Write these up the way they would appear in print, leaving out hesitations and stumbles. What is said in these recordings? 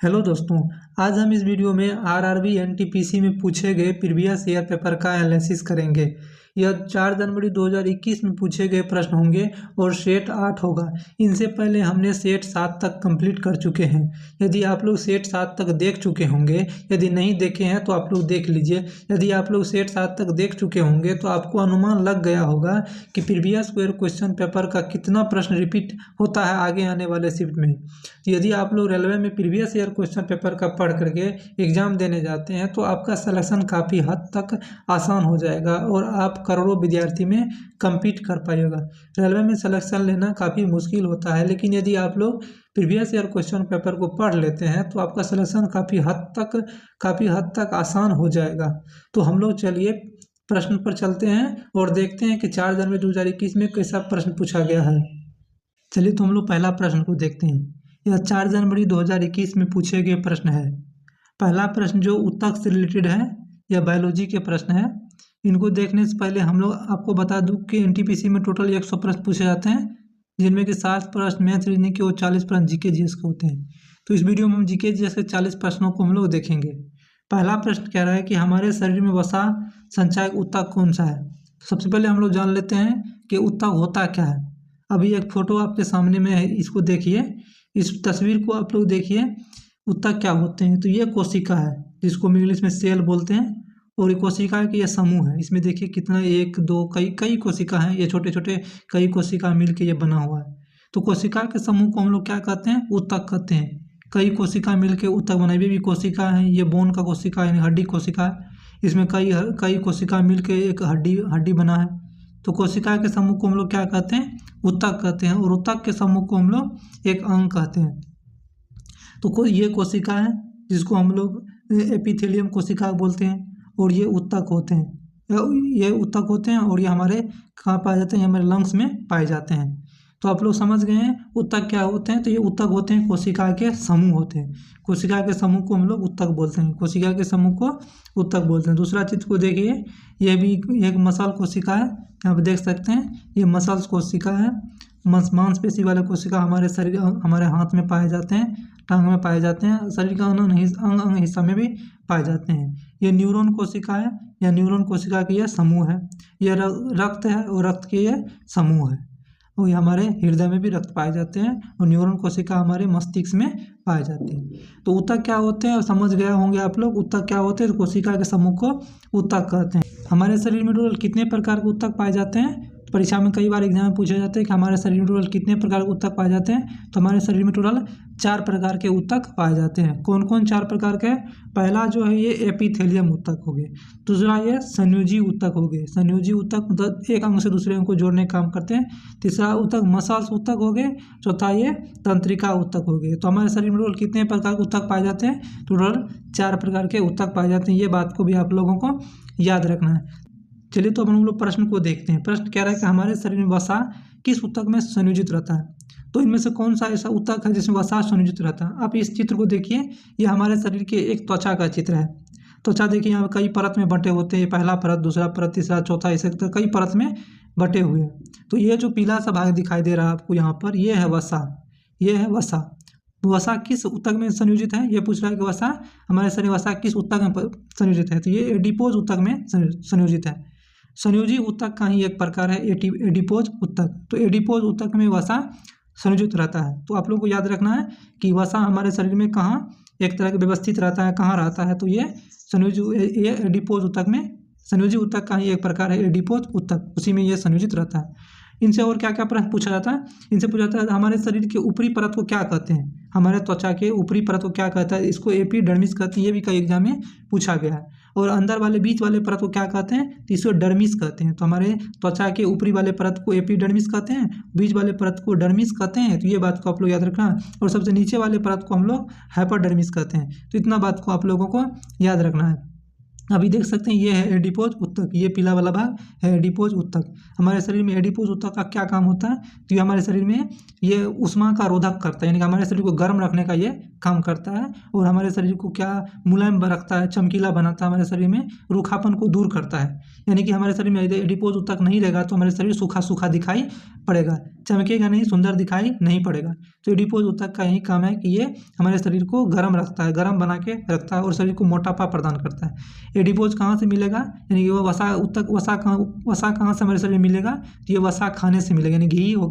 Hello दोस्तों। आज हम इस वीडियो में आरआरबी एनटीपीसी में पूछे गए प्रीवियस ईयर पेपर का एनालिसिस करेंगे। यह 4 जनवरी 2021 में पूछे गए प्रश्न होंगे और सेट 8 होगा। इनसे पहले हमने सेट 7 तक कंप्लीट कर चुके हैं। यदि आप लोग सेट 7 तक देख चुके होंगे, यदि नहीं देखे हैं तो आप लोग देख लीजिए। यदि आप लोग सेट 7 तक देख चुके होंगे तो आपको अनुमान लग गया होगा कि प्रीवियस ईयर क्वेश्चन पेपर का कितना प्रश्न रिपीट होता है आगे आने वाले शिफ्ट में। तो यदि आप लोग रेलवे में प्रीवियस ईयर क्वेश्चन पेपर का पढ़ करके एग्ज़ाम देने जाते हैं तो आपका सिलेक्शन काफ़ी हद तक आसान हो जाएगा और आप करोड़ों विद्यार्थी में compete कर पाइएगा। रेलवे में सिलेक्शन लेना काफ़ी मुश्किल होता है, लेकिन यदि आप लोग प्रीवियस ईयर क्वेश्चन पेपर को पढ़ लेते हैं तो आपका सिलेक्शन काफ़ी हद तक आसान हो जाएगा। तो हम लोग चलिए प्रश्न पर चलते हैं और देखते हैं कि 4 जनवरी 2021 में कैसा प्रश्न पूछा गया है। चलिए तो हम लोग पहला प्रश्न को देखते हैं। यह 4 जनवरी 2021 में पूछे गए प्रश्न है। पहला प्रश्न जो ऊतक से रिलेटेड है, यह बायोलॉजी के प्रश्न है। इनको देखने से पहले हम लोग आपको बता दूं कि एनटीपीसी में टोटल 100 प्रश्न पूछे जाते हैं, जिनमें कि 60 प्रश्न मैथ रीजनिंग के और 40 प्रश्न जीके जीएस के होते हैं। तो इस वीडियो में हम जीके जीएस के 40 प्रश्नों को हम लोग देखेंगे। पहला प्रश्न कह रहा है कि हमारे शरीर में वसा संचायक ऊतक कौन सा है। सबसे पहले हम लोग जान लेते हैं कि ऊतक होता क्या है। अभी एक फोटो आपके सामने में है, इसको देखिए, इस तस्वीर को आप लोग देखिए। ऊतक क्या होते हैं? तो ये कोशिका है, जिसको हम इंग्लिश में सेल बोलते हैं, और ये कोशिका की यह समूह है। इसमें देखिए कितना 1 2 कई कोशिका हैं। ये छोटे छोटे कई कोशिका मिलके ये बना हुआ है। तो कोशिका के समूह को हम लोग क्या कहते हैं? ऊतक कहते हैं। कई कोशिका मिलके ऊतक बनाई। भी कोशिका है, ये बोन का कोशिका यानी हड्डी कोशिका है। इसमें कई कोशिका मिलके एक हड्डी बना है। तो कोशिका के समूह को हम लोग क्या कहते हैं? ऊतक कहते हैं। और ऊतक के समूह को हम लोग एक अंग कहते हैं। तो ये कोशिका है, जिसको हम लोग एपिथेलियम कोशिका बोलते हैं, और ये ऊतक होते हैं। और ये हमारे कहाँ पाए जाते हैं? हमारे लंग्स में पाए जाते हैं। तो आप लोग समझ गए हैं ऊतक क्या होते हैं। तो ये ऊतक होते हैं, कोशिका के समूह होते हैं। कोशिका के समूह को हम लोग ऊतक बोलते हैं। कोशिका के समूह को ऊतक बोलते हैं। दूसरा चित्र को देखिए, यह भी एक मसल कोशिका है। यहाँ पे देख सकते हैं, ये मसल्स कोशिका है। मांसपेशी वाले कोशिका हमारे हाथ में पाए जाते हैं, टांग में पाए जाते हैं, शरीर का अंग हिस्सा में भी पाए जाते हैं। ये न्यूरॉन कोशिका है, या न्यूरॉन कोशिका की यह समूह है। यह रक्त है, और रक्त के यह समूह है। और ये हमारे हृदय में भी रक्त पाए जाते हैं, और न्यूरॉन कोशिका हमारे मस्तिष्क में पाए जाते हैं। तो ऊतक क्या होते हैं, और समझ गए होंगे आप लोग ऊतक क्या होते हैं। तो कोशिका के समूह को ऊतक कहते हैं। हमारे शरीर में टोटल कितने प्रकार के ऊतक पाए जाते हैं? परीक्षा में कई बार एग्जाम में पूछा जाता है कि हमारे शरीर में टोटल कितने प्रकार के ऊतक पाए जाते हैं। तो हमारे शरीर में टोटल 4 प्रकार के ऊतक पाए जाते हैं। कौन कौन 4 प्रकार के? पहला जो है ये एपिथेलियम ऊतक हो गए। दूसरा ये संयोजी ऊतक हो गए। संयोजी ऊतक मतलब एक अंग से दूसरे अंग को जोड़ने का काम करते हैं। तीसरा ऊतक मसल्स ऊतक हो गए। चौथा ये तंत्रिका ऊतक हो गए। तो हमारे शरीर में टोटल कितने प्रकार के ऊतक पाए जाते हैं? टोटल 4 प्रकार के ऊतक पाए जाते हैं। ये बात को भी आप लोगों को याद रखना है। चलिए तो अब हम लोग प्रश्न को देखते हैं। प्रश्न कह रहा है कि हमारे शरीर में वसा किस ऊतक में संयोजित रहता है। तो इनमें से कौन सा ऐसा ऊतक है जिसमें वसा संयोजित रहता है? आप इस चित्र को देखिए, ये हमारे शरीर के एक त्वचा का चित्र है। त्वचा देखिए, यहाँ कई परत में बटे होते हैं। पहला परत, दूसरा परत, तीसरा, चौथा, ऐसे कई परत में बटे हुए हैं। तो ये जो पीला सा भाग दिखाई दे रहा है आपको यहाँ पर, ये है वसा। ये है वसा। वसा किस ऊतक में संयोजित है? ये पूछ रहा है कि वसा हमारे शरीर वसा किस ऊतक में संयोजित है। तो ये एडिपोज ऊतक में संयोजित है। संयोजी ऊतक का ही एक प्रकार है एडिपोज ऊतक। तो एडिपोज ऊतक में वसा संयोजित रहता है। तो आप लोग को याद रखना है कि वसा हमारे शरीर में कहाँ एक तरह के व्यवस्थित रहता है, कहाँ रहता है। तो ये ये एडिपोज ऊतक में, संयोजी ऊतक का ही एक प्रकार है एडिपोज ऊतक, उसी में ये संयोजित रहता है। इनसे और क्या क्या प्रश्न पूछा जाता है? इनसे पूछा जाता है हमारे शरीर के ऊपरी परत को क्या कहते हैं। हमारे त्वचा के ऊपरी परत को क्या कहता है? इसको एपिडर्मिस कहते हैं। ये भी कई एग्जाम में पूछा गया है। और अंदर वाले बीच वाले परत को क्या कहते हैं? तो इसको डर्मिस कहते हैं। तो हमारे त्वचा के ऊपरी वाले परत को एपिडर्मिस कहते हैं, बीच वाले परत को डर्मिस कहते हैं। तो ये बात को आप लोग याद रखना। और सबसे नीचे वाले परत को हम लोग हाइपरडर्मिस कहते हैं। तो इतना बात को आप लोगों को याद रखना है। अभी देख सकते हैं, ये है एडिपोज ऊतक। ये पीला वाला भाग है एडिपोज ऊतक। हमारे शरीर में एडिपोज ऊतक का क्या काम होता है? तो ये हमारे शरीर में ये ऊष्मा का रोधक करता है, यानी कि हमारे शरीर को गर्म रखने का ये काम करता है। और हमारे शरीर को क्या मुलायम रखता है, चमकीला बनाता है। हमारे शरीर में रूखापन को दूर करता है। यानी कि हमारे शरीर में यदि एडिपोज ऊतक नहीं रहेगा तो हमारे शरीर सूखा सूखा दिखाई पड़ेगा। चमकेगा नहीं, सुंदर दिखाई नहीं पड़ेगा। तो एडिपोज ऊतक का यही काम है कि ये हमारे शरीर को गर्म रखता है, गर्म बना के रखता है और शरीर को मोटापा प्रदान करता है। एडिपोज कहाँ से मिलेगा, यानी कि वो वसा ऊतक, वसा कहाँ से हमारे शरीर में मिलेगा, तो ये वसा खाने से मिलेगा, यानी घी हो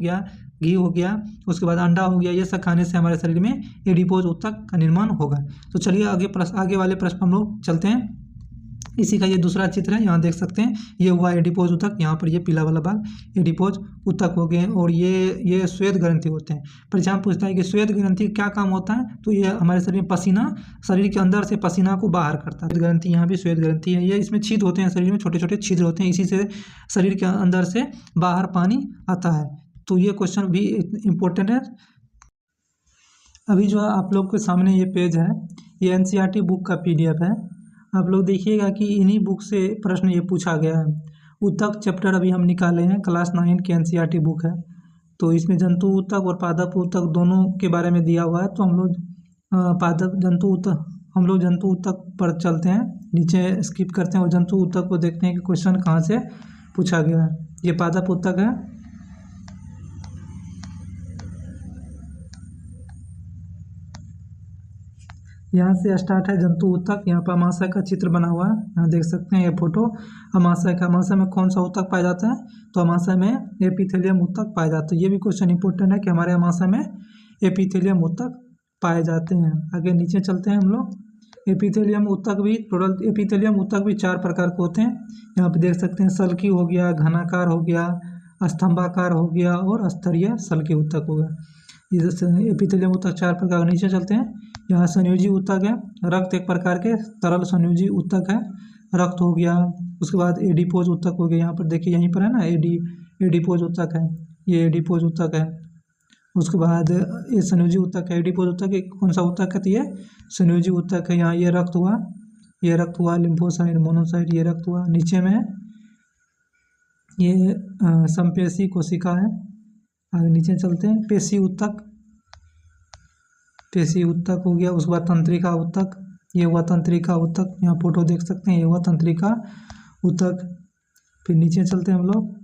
गया, उसके बाद अंडा हो गया, ये सब खाने से हमारे शरीर में एडिपोज ऊतक का निर्माण होगा। तो चलिए आगे वाले प्रश्न हम लोग चलते हैं। इसी का ये दूसरा चित्र है, यहाँ देख सकते हैं, ये हुआ एडिपोज ऊतक, यहाँ पर ये पीला वाला भाग एडिपोज ऊतक हो गए। और ये श्वेत ग्रंथि होते हैं। परीक्षा में पूछता है कि श्वेत ग्रंथि क्या काम होता है, तो ये हमारे शरीर में पसीना, शरीर के अंदर से पसीना को बाहर करता है। श्वेत ग्रंथि, यहाँ भी श्वेत ग्रंथि है, ये इसमें छिद्र होते हैं, शरीर में छोटे छोटे छिद्र होते हैं, इसी से शरीर के अंदर से बाहर पानी आता है। तो ये क्वेश्चन भी इम्पोर्टेंट है। अभी जो आप लोग के सामने ये पेज है, ये एनसीईआरटी बुक का PDF है। आप लोग देखिएगा कि इन्हीं बुक से प्रश्न ये पूछा गया है। ऊतक चैप्टर अभी हम निकाले हैं, क्लास 9 की एनसीईआरटी बुक है। तो इसमें जंतु ऊतक और पादप ऊतक दोनों के बारे में दिया हुआ है। तो हम लोग जंतु ऊतक पर चलते हैं, नीचे स्किप करते हैं और जंतु ऊतक को देखते हैं कि क्वेश्चन कहाँ से पूछा गया है। ये पादप ऊतक है। यहाँ से स्टार्ट है जंतु ऊतक। यहाँ पर अमाशय का चित्र बना हुआ है, यहाँ देख सकते हैं ये फोटो अमाशय का। अमाशय में कौन सा ऊतक पाया जाता है, तो अमाशय में एपिथेलियम ऊतक पाए जाते हैं। ये भी क्वेश्चन इंपॉर्टेंट है कि हमारे अमाशय में एपिथेलियम ऊतक पाए जाते हैं। आगे नीचे चलते हैं हम लोग। एपिथेलियम ऊतक भी 4 प्रकार के होते हैं। यहाँ पे देख सकते हैं, सल्की हो गया, घनाकार हो गया, स्तंभाकार हो गया और स्तरीय सल्की ऊतक हो गया। ये एपिथेलियम ऊतक 4 प्रकार। नीचे चलते हैं, यहाँ संयोजी ऊतक है। रक्त एक प्रकार के तरल संयोजी ऊतक है, रक्त हो गया। उसके बाद एडिपोज ऊतक हो गया, यहाँ पर देखिए, यहीं पर है ना, एडिपोज ऊतक है, ये एडिपोज ऊतक है। उसके बाद ये संयोजी ऊतक है। एडिपोज ऊतक कौन सा ऊतक है, तो ये संयोजी ऊतक है। यहाँ ये रक्त हुआ, लिम्फोसाइट, मोनोसाइट, ये रक्त हुआ। नीचे में ये संपेशी कोशिका है। आगे नीचे चलते हैं, पेशी ऊतक हो गया। उसके बाद तंत्रिका ऊतक, ये हुआ तंत्रिका ऊतक, यहाँ फोटो देख सकते हैं, ये हुआ तंत्रिका ऊतक। फिर नीचे चलते हैं हम लोग,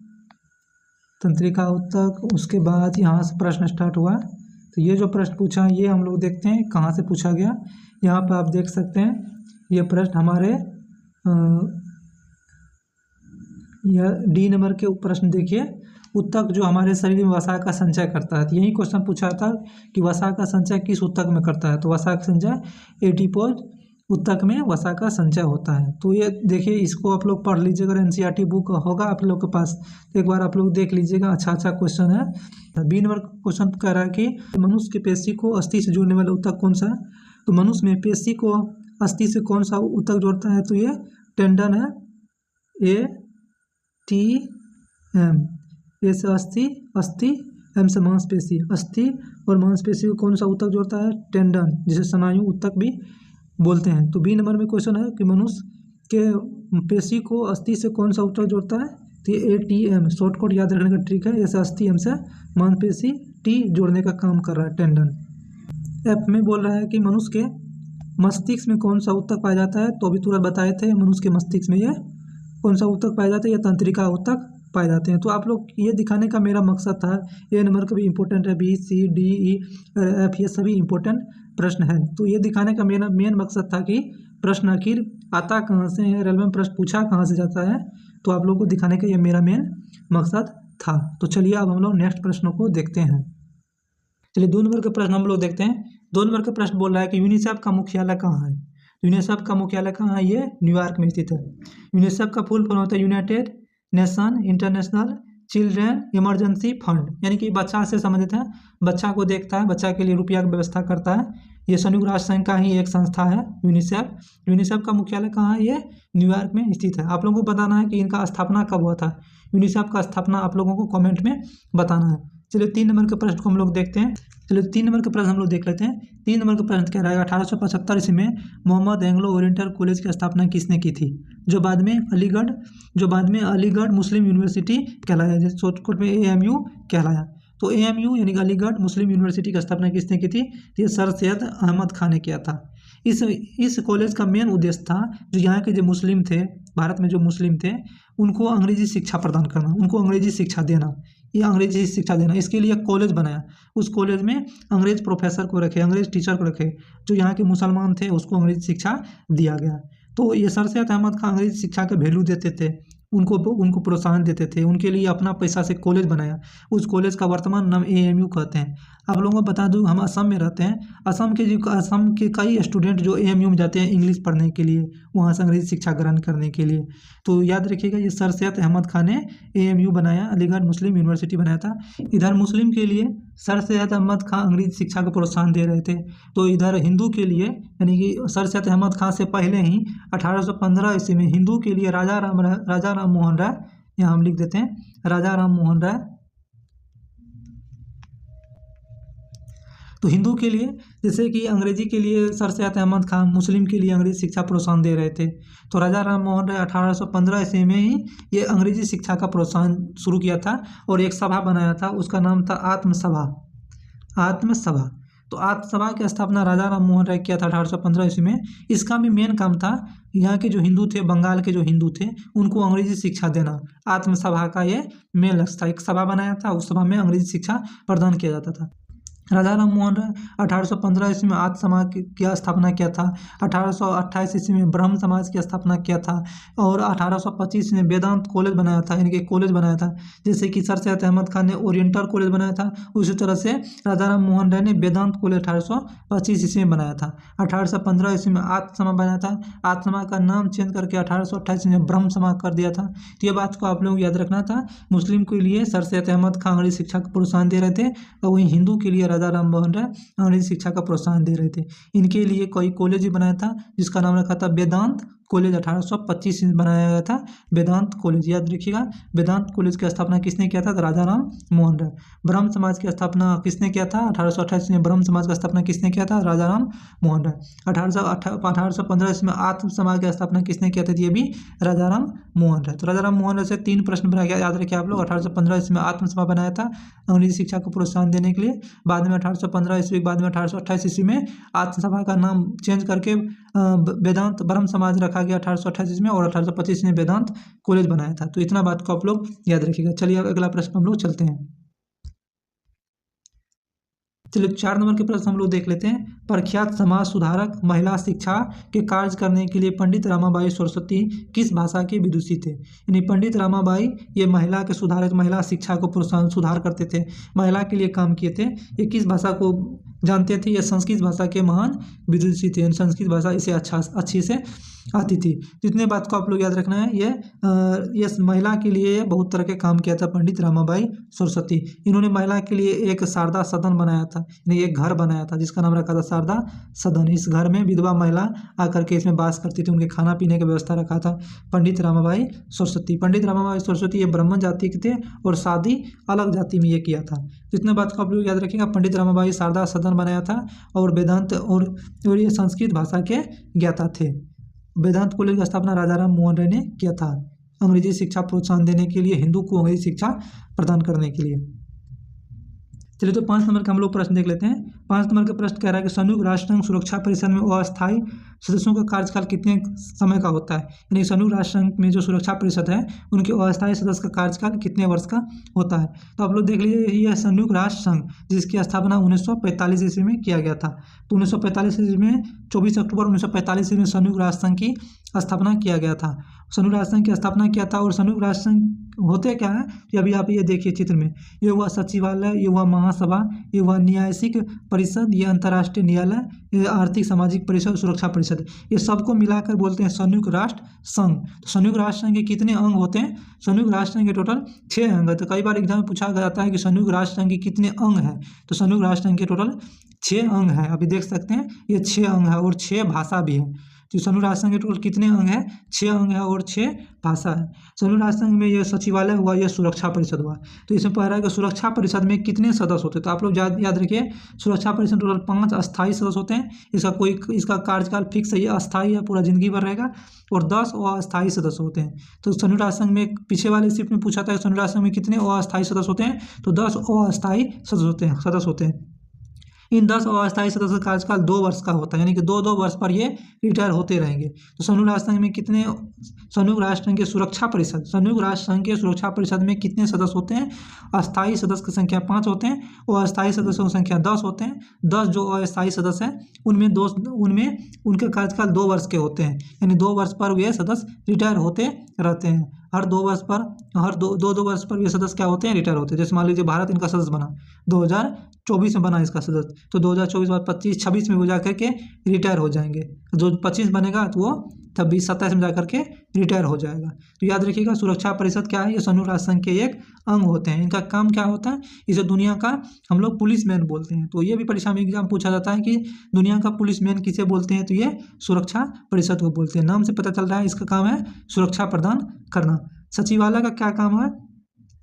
तंत्रिका ऊतक। उसके बाद यहाँ से प्रश्न स्टार्ट हुआ। तो ये जो प्रश्न पूछा ये हम लोग देखते हैं कहाँ से पूछा गया। यहाँ पर आप देख सकते हैं, ये प्रश्न हमारे यह D नंबर के प्रश्न देखिए। ऊतक जो हमारे शरीर में वसा का संचय करता है, तो यही क्वेश्चन पूछा था कि वसा का संचय किस ऊतक में करता है, तो वसा का संचय एडिपोज ऊतक में वसा का संचय होता है। तो ये देखिए, इसको आप लोग पढ़ लीजिएगा, एनसीईआरटी बुक होगा आप लोग के पास, एक बार आप लोग देख लीजिएगा, अच्छा क्वेश्चन है। B नंबर क्वेश्चन कह रहा है कि मनुष्य के पेशी को अस्थि से जोड़ने वाला ऊतक कौन सा है, तो मनुष्य में पेशी को अस्थि से कौन सा ऊतक जोड़ता है, तो ये टेंडन है, ATM। ए से अस्थि, M से मांसपेशी। अस्थि और मांसपेशी को कौन सा ऊतक जोड़ता है, टेंडन, जिसे स्नायु ऊतक भी बोलते हैं। तो B नंबर में क्वेश्चन है कि मनुष्य के पेशी को अस्थि से कौन सा ऊतक जोड़ता है, तो ये ATM, शॉर्टकट याद रखने का ट्रिक है। ऐसे अस्थि, M से मांसपेशी, T जोड़ने का काम कर रहा है, टेंडन। F में बोल रहा है कि मनुष्य के मस्तिष्क में कौन सा ऊतक पाया जाता है, तो अभी तुरंत बताए थे, मनुष्य के मस्तिष्क में ये कौन सा ऊतक पाया जाता है, ये तंत्रिका ऊतक पाए जाते हैं। तो आप लोग ये दिखाने का मेरा मकसद था, A नंबर का भी इम्पोर्टेंट है, B, C, D, E, F, ये सभी इम्पोर्टेंट प्रश्न है। तो ये दिखाने का मेरा मेन मकसद था कि प्रश्न आखिर आता कहाँ से है, रेलवे में प्रश्न पूछा कहाँ से जाता है, तो आप लोग को दिखाने का ये मेरा मेन मकसद था। तो चलिए अब हम लोग नेक्स्ट प्रश्नों को देखते हैं। चलिए 2 नंबर का प्रश्न हम लोग देखते हैं। 2 नंबर का प्रश्न बोल रहा है कि यूनिसेफ का मुख्यालय कहाँ है। यूनिसेफ का मुख्यालय कहाँ है, ये न्यूयॉर्क में स्थित है। यूनिसेफ का फुल फॉर्म होता है United nation international children emergency fund, यानी कि बच्चा से संबंधित है, बच्चा को देखता है, बच्चा के लिए रुपया की व्यवस्था करता है। ये संयुक्त राष्ट्र संघ का ही एक संस्था है यूनिसेफ। यूनिसेफ का मुख्यालय कहाँ है, ये न्यूयॉर्क में स्थित है। आप लोगों को बताना है कि इनका स्थापना कब हुआ था, यूनिसेफ का स्थापना आप लोगों को कमेंट में बताना है। चलिए 3 नंबर के प्रश्न को हम लोग देखते हैं। चलिए 3 नंबर का प्रश्न हम लोग देख लेते हैं। 3 नंबर का प्रश्न कह रहा है 1875 ईस्वी में मोहम्मद एंग्लो ओरिएंटल कॉलेज की स्थापना किसने की थी, जो बाद में अलीगढ़ मुस्लिम यूनिवर्सिटी कहलाया, जैसे शॉर्टकट में AMU कहलाया। तो AMU यानी अलीगढ़ मुस्लिम यूनिवर्सिटी की स्थापना किसने की थी, तो ये सर सैयद अहमद खान ने किया था। इस कॉलेज का मेन उद्देश्य था, जो यहाँ के जो मुस्लिम थे, भारत में जो मुस्लिम थे, उनको अंग्रेजी शिक्षा प्रदान करना, उनको अंग्रेजी शिक्षा देना, ये अंग्रेजी शिक्षा देना, इसके लिए कॉलेज बनाया। उस कॉलेज में अंग्रेज प्रोफेसर को रखे, अंग्रेज टीचर को रखे, जो यहाँ के मुसलमान थे उसको अंग्रेजी शिक्षा दिया गया। तो ये सर सैयद अहमद खान अंग्रेजी शिक्षा के वैल्यू देते थे, उनको प्रोत्साहन देते थे, उनके लिए अपना पैसा से कॉलेज बनाया। उस कॉलेज का वर्तमान नाम AMU कहते हैं। आप लोगों को बता दूं, हम असम में रहते हैं। असम के कई स्टूडेंट जो AMU में जाते हैं इंग्लिश पढ़ने के लिए, वहाँ से अंग्रेजी शिक्षा ग्रहण करने के लिए। तो याद रखिएगा, ये सर सैयद अहमद खान ने AMU बनाया, अलीगढ़ मुस्लिम यूनिवर्सिटी बनाया था। इधर मुस्लिम के लिए सर सैयद अहमद खान अंग्रेजी शिक्षा को प्रोत्साहन दे रहे थे। तो इधर हिंदू के लिए, यानी कि सर सैयद अहमद खान से पहले ही 1815 ईस्वी में हिंदू के लिए राजा राम मोहन राय, यहाँ हम लिख देते हैं राजा राम मोहन राय। तो हिंदू के लिए, जैसे कि अंग्रेजी के लिए सर सैयद अहमद खान, मुस्लिम के लिए अंग्रेजी शिक्षा प्रोत्साहन दे रहे थे। तो राजा राम मोहन राय 1815 ईस्वी में ही ये अंग्रेजी शिक्षा का प्रोत्साहन शुरू किया था और एक सभा बनाया था, उसका नाम था आत्मसभा। तो आत्मसभा की स्थापना राजा राम मोहन राय किया था 1815 ईस्वी में। इसका भी मेन काम था, यहाँ के जो हिंदू थे, बंगाल के जो हिंदू थे, उनको अंग्रेजी शिक्षा देना। आत्मसभा का ये मेन लक्ष्य था। एक सभा बनाया था, उस सभा में अंग्रेजी शिक्षा प्रदान किया जाता था। राजा राम मोहन राय 1815 ईस्वी में आर्य समाज की स्थापना किया था। 1828 ईस्वी में ब्रह्म समाज की स्थापना किया था और 1825 में वेदांत कॉलेज बनाया था, यानी कि कॉलेज बनाया था। जैसे कि सर सैयद अहमद खान ने ओरिएंटल कॉलेज बनाया था, उसी तरह से राजा राम मोहन राय ने वेदांत कॉलेज 1825 ईस्वी में बनाया था। 1815 ईस्वी में आर्य समाज बनाया था। आर्य समाज का नाम चेंज करके 1828 में ब्रह्म समाज कर दिया था। तो ये बात को आप लोगों को याद रखना था। मुस्लिम के लिए सर सैयद अहमद खान अंग्रेजी शिक्षा को प्रोत्साहन दे रहे थे और वहीं हिंदू के लिए राजा राम मोहन राय अंग्रेजी शिक्षा का प्रोत्साहन दे रहे थे। इनके लिए कोई कॉलेज भी बनाया था जिसका नाम रखा था वेदांत कॉलेज। 1825 में बनाया गया था वेदांत कॉलेज, याद रखिएगा। वेदांत कॉलेज की स्थापना किसने किया था? राजा राम मोहन राय। ब्रह्म समाज की स्थापना किसने किया था? 1828 में ब्रह्म समाज का स्थापना किसने किया था? राजा राम मोहन राय। 1815 में आत्म समाज की स्थापना किसने किया था? ये भी राजा राम मोहन राय। तो राजा राम मोहन राय से 3 प्रश्न बनाया गया, याद रखिए आप लोग। 1815 ईस्वी में आत्म सभा बनाया था अंग्रेजी शिक्षा को प्रोत्साहन देने के लिए। बाद में 1815 ईस्वी के बाद में 1828 ईस्वी में आत्म सभा का नाम चेंज करके वेदांत ब्रह्म समाज रखा गया 1828 में, और 1825 में वेदांत कॉलेज बनाया था। तो इतना बात को आप लोग याद रखिएगा। चलिए अगला प्रश्न हम लोग चलते हैं। चलिए 4 नंबर के प्रश्न हम लोग देख लेते हैं। प्रख्यात समाज सुधारक महिला शिक्षा के कार्य करने के लिए पंडित रमाबाई सरस्वती किस भाषा के विदुषी थे? यानी पंडित रमाबाई ये महिला के सुधारक, महिला शिक्षा को प्रोत्साहन सुधार करते थे, महिला के लिए काम किए थे। ये किस भाषा को जानते थे? ये संस्कृत भाषा के महान विदुषी थे। संस्कृत भाषा इसे अच्छी से आती थी। जितने बात को आप लोग याद रखना है, ये महिला के लिए बहुत तरह के काम किया था पंडित रमाबाई सरस्वती। इन्होंने महिला के लिए एक शारदा सदन बनाया था, यानी एक घर बनाया था जिसका नाम रखा था शारदा सदन। इस घर में विधवा महिला आकर के इसमें बास करती थी, उनके खाना पीने की व्यवस्था रखा था पंडित रमाबाई सरस्वती। पंडित रमाबाई सरस्वती ये ब्राह्मण जाति के थे और शादी अलग जाति में ये किया था। जितने बात को आप लोग याद रखिएगा, पंडित रमाबाई शारदा सदन बनाया था और वेदांत और ये संस्कृत भाषा के ज्ञाता थे। वेदांत कॉलेज की स्थापना राजा राम मोहन राय ने किया था अंग्रेजी शिक्षा प्रोत्साहन देने के लिए, हिंदू को अंग्रेजी शिक्षा प्रदान करने के लिए। चलिए तो 5 नंबर का हम लोग प्रश्न देख लेते हैं। 5 नंबर का प्रश्न कह रहा है कि संयुक्त राष्ट्र संघ सुरक्षा परिषद में अस्थायी सदस्यों का कार्यकाल कितने समय का होता है? यानी संयुक्त राष्ट्र संघ में जो सुरक्षा परिषद है उनके अस्थायी सदस्य का कार्यकाल कितने वर्ष का होता है? तो आप लोग देख लीजिए, यह संयुक्त राष्ट्र संघ जिसकी स्थापना 1945 ईस्वी में किया गया था। तो 1945 ईस्वी में 24 अक्टूबर 1945 ईस्वी में संयुक्त राष्ट्र संघ की स्थापना किया गया था। संयुक्त राष्ट्र संघ की स्थापना किया था। और संयुक्त राष्ट्र संघ होते क्या है कि अभी आप ये देखिए चित्र में, ये हुआ सचिवालय, ये हुआ महासभा, ये हुआ न्यायिक परिषद, ये अंतर्राष्ट्रीय न्यायालय, ये आर्थिक सामाजिक परिषद, सुरक्षा परिषद, ये सबको मिलाकर बोलते हैं संयुक्त राष्ट्र संघ। तो संयुक्त राष्ट्र संघ के कितने अंग होते हैं? संयुक्त राष्ट्र संघ के टोटल 6 अंग है। तो कई बार एग्जाम में पूछा जाता है कि संयुक्त राष्ट्र संघ के कितने अंग हैं? तो संयुक्त राष्ट्र संघ के टोटल 6 अंग हैं। अभी देख सकते हैं ये 6 अंग है और 6 भाषा भी है। तो संयुक्त राष्ट्र संघ के टोटल कितने अंग हैं? 6 अंग है और 6 भाषा है। संयुक्त राष्ट्र संघ में ये सचिवालय हुआ, यह सुरक्षा परिषद हुआ। तो इसमें पढ़ रहा है कि सुरक्षा परिषद में कितने सदस्य होते हैं? तो आप लोग याद रखिए, सुरक्षा परिषद टोटल 5 अस्थायी सदस्य होते हैं। इसका कार्यकाल फिक्स है, ये अस्थायी है, पूरा जिंदगी भर रहेगा। और 10 अस्थायी सदस्य होते हैं। तो संयुक्त राष्ट्र संघ में पीछे वाले शिफ्ट में पूछा था संयुक्त राष्ट्र संघ में कितने अस्थायी सदस्य होते हैं? तो 10 अस्थायी सदस्य होते हैं। इन 10 अस्थायी सदस्यों का कार्यकाल 2 वर्ष का होता है, यानी कि 2-2 वर्ष पर ये रिटायर होते रहेंगे। तो संयुक्त राष्ट्र संघ में कितने, संयुक्त राष्ट्र संघ की सुरक्षा परिषद, संयुक्त राष्ट्र संघ के सुरक्षा परिषद में कितने सदस्य होते हैं? अस्थायी सदस्य की संख्या 5 होते हैं और अस्थायी सदस्यों की संख्या 10 होते हैं। 10 जो अस्थायी सदस्य हैं उनमें उनके कार्यकाल 2 वर्ष के होते हैं, यानी 2 वर्ष पर वे सदस्य रिटायर होते रहते हैं। हर 2 वर्ष पर, हर दो वर्ष पर ये सदस्य क्या होते हैं? रिटायर होते हैं। जैसे मान लीजिए भारत इनका सदस्य बना 2024 में बना इसका सदस्य, तो 2024 बाद 25-26 में वो जा करके रिटायर हो जाएंगे। जो 25 बनेगा तो वो 26-27 में जा करके रिटायर हो जाएगा। तो याद रखिएगा सुरक्षा परिषद क्या है? ये संयुक्त राष्ट्र संघ के एक अंग होते हैं। इनका काम क्या होता है? इसे दुनिया का हम लोग पुलिस मैन बोलते हैं। तो ये भी परीक्षा में एग्जाम पूछा जाता है कि दुनिया का पुलिस मैन किसे बोलते हैं? तो ये सुरक्षा परिषद को बोलते हैं। नाम से पता चल रहा है इसका काम है सुरक्षा प्रदान करना। सचिवालय का क्या काम है?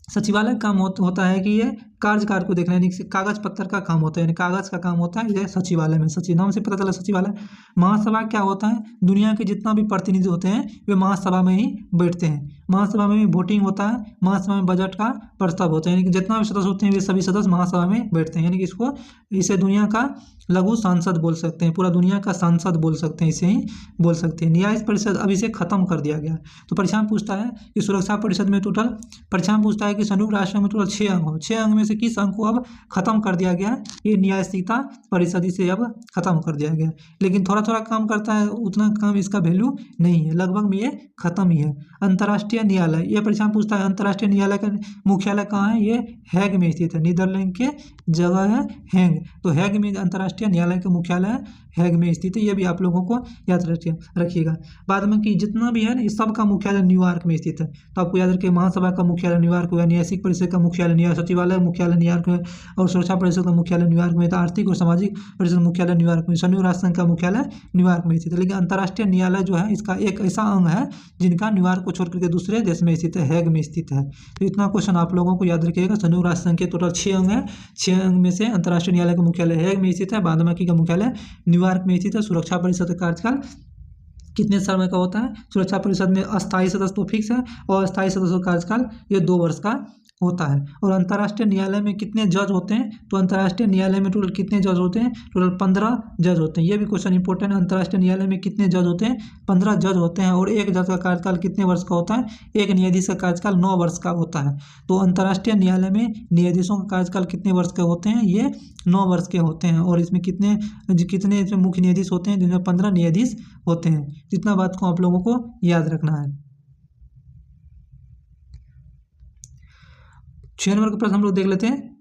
सचिवालय का काम होता है कि ये कार्यकाल को देखना, यानी कागज पत्र का काम होता है, यानी कागज का काम होता है ये सचिवालय में। सचिव नाम से पता चला सचिवालय। महासभा क्या होता है? दुनिया के जितना भी प्रतिनिधि होते हैं वे महासभा में ही बैठते हैं। महासभा में भी वोटिंग होता है, महासभा में बजट का प्रस्ताव होता है, यानी कि जितना भी सदस्य होते हैं वे सभी सदस्य महासभा में बैठते हैं, यानी कि इसे दुनिया का लघु सांसद बोल सकते हैं, पूरा दुनिया का सांसद बोल सकते हैं, इसे ही बोल सकते हैं। न्यायिक परिषद अब इसे खत्म कर दिया गया। तो परीक्षा में पूछता है कि सुरक्षा परिषद में टोटल, परीक्षा में पूछता है कि संयुक्त राष्ट्र में टोटल 6 अंग हो, 6 अंग में से किस अंग को अब खत्म कर दिया गया? ये न्यायिकता परिषद, इसे अब खत्म कर दिया गया। लेकिन थोड़ा थोड़ा काम करता है, उतना काम इसका वैल्यू नहीं है, लगभग में ये खत्म ही है। अंतर्राष्ट्रीय न्यायालय, ये परीक्षा में पूछता है अंतर्राष्ट्रीय न्यायालय का मुख्यालय कहाँ है? ये हैग में स्थित है, नीदरलैंड के जगह है हैग। तो हैग में अंतर्राष्ट्रीय न्यायालय का मुख्यालय हैग में स्थित है, ये भी आप लोगों को याद रखिएगा। बाद में कि जितना भी है ना, इस सब का मुख्यालय न्यूयॉर्क में स्थित है। तो आपको याद रखिए महासभा का मुख्यालय न्यूयॉर्क हुआ, न्यायिक परिषद का मुख्यालय न्यूयॉर्क, सचिवालय मुख्यालय न्यूयॉर्क में, और सुरक्षा परिषद का मुख्यालय न्यूयॉर्क में, आर्थिक और सामाजिक परिषद मुख्यालय न्यूयॉर्क में, संयुक्त राष्ट्र संघ का मुख्यालय न्यूयॉर्क में स्थित है। लेकिन अंतर्राष्ट्रीय न्यायालय जो है इसका एक ऐसा अंग है जिनका न्यूयॉर्क को छोड़ करके दूसरे देश में स्थित है, हैग में स्थित है। तो इतना क्वेश्चन आप लोगों को याद रखिएगा। संयुक्त राष्ट्र संघ के टोटल 6 अंग है, 6 अंग में से अंतर्राष्ट्रीय न्यायालय का मुख्यालय हैग में स्थित है, बादमाकी का मुख्यालय न्यूयॉर्क में स्थित है। सुरक्षा परिषद का कार्यकाल कितने समय का होता है? सुरक्षा परिषद में अस्थायी सदस्य तो फिक्स है और अस्थायी सदस्यों का कार्यकाल ये 2 वर्ष का होता है। और अंतर्राष्ट्रीय न्यायालय में कितने जज होते हैं? तो अंतर्राष्ट्रीय न्यायालय में टोटल कितने जज होते हैं? टोटल 15 जज होते हैं। ये भी क्वेश्चन इंपॉर्टेंट है। अंतर्राष्ट्रीय न्यायालय में कितने जज होते हैं? 15 जज होते हैं। और एक जज का कार्यकाल कितने वर्ष का होता है? एक न्यायाधीश का कार्यकाल 9 वर्ष का होता है। तो अंतर्राष्ट्रीय न्यायालय में न्यायाधीशों का कार्यकाल कितने वर्ष के होते हैं? ये 9 वर्ष के होते हैं। और इसमें कितने मुख्य न्यायाधीश होते हैं? जिनमें 15 न्यायाधीश होते हैं। इतना बात को आप लोगों को याद रखना है। 6 नंबर का प्रश्न हम लोग देख लेते हैं।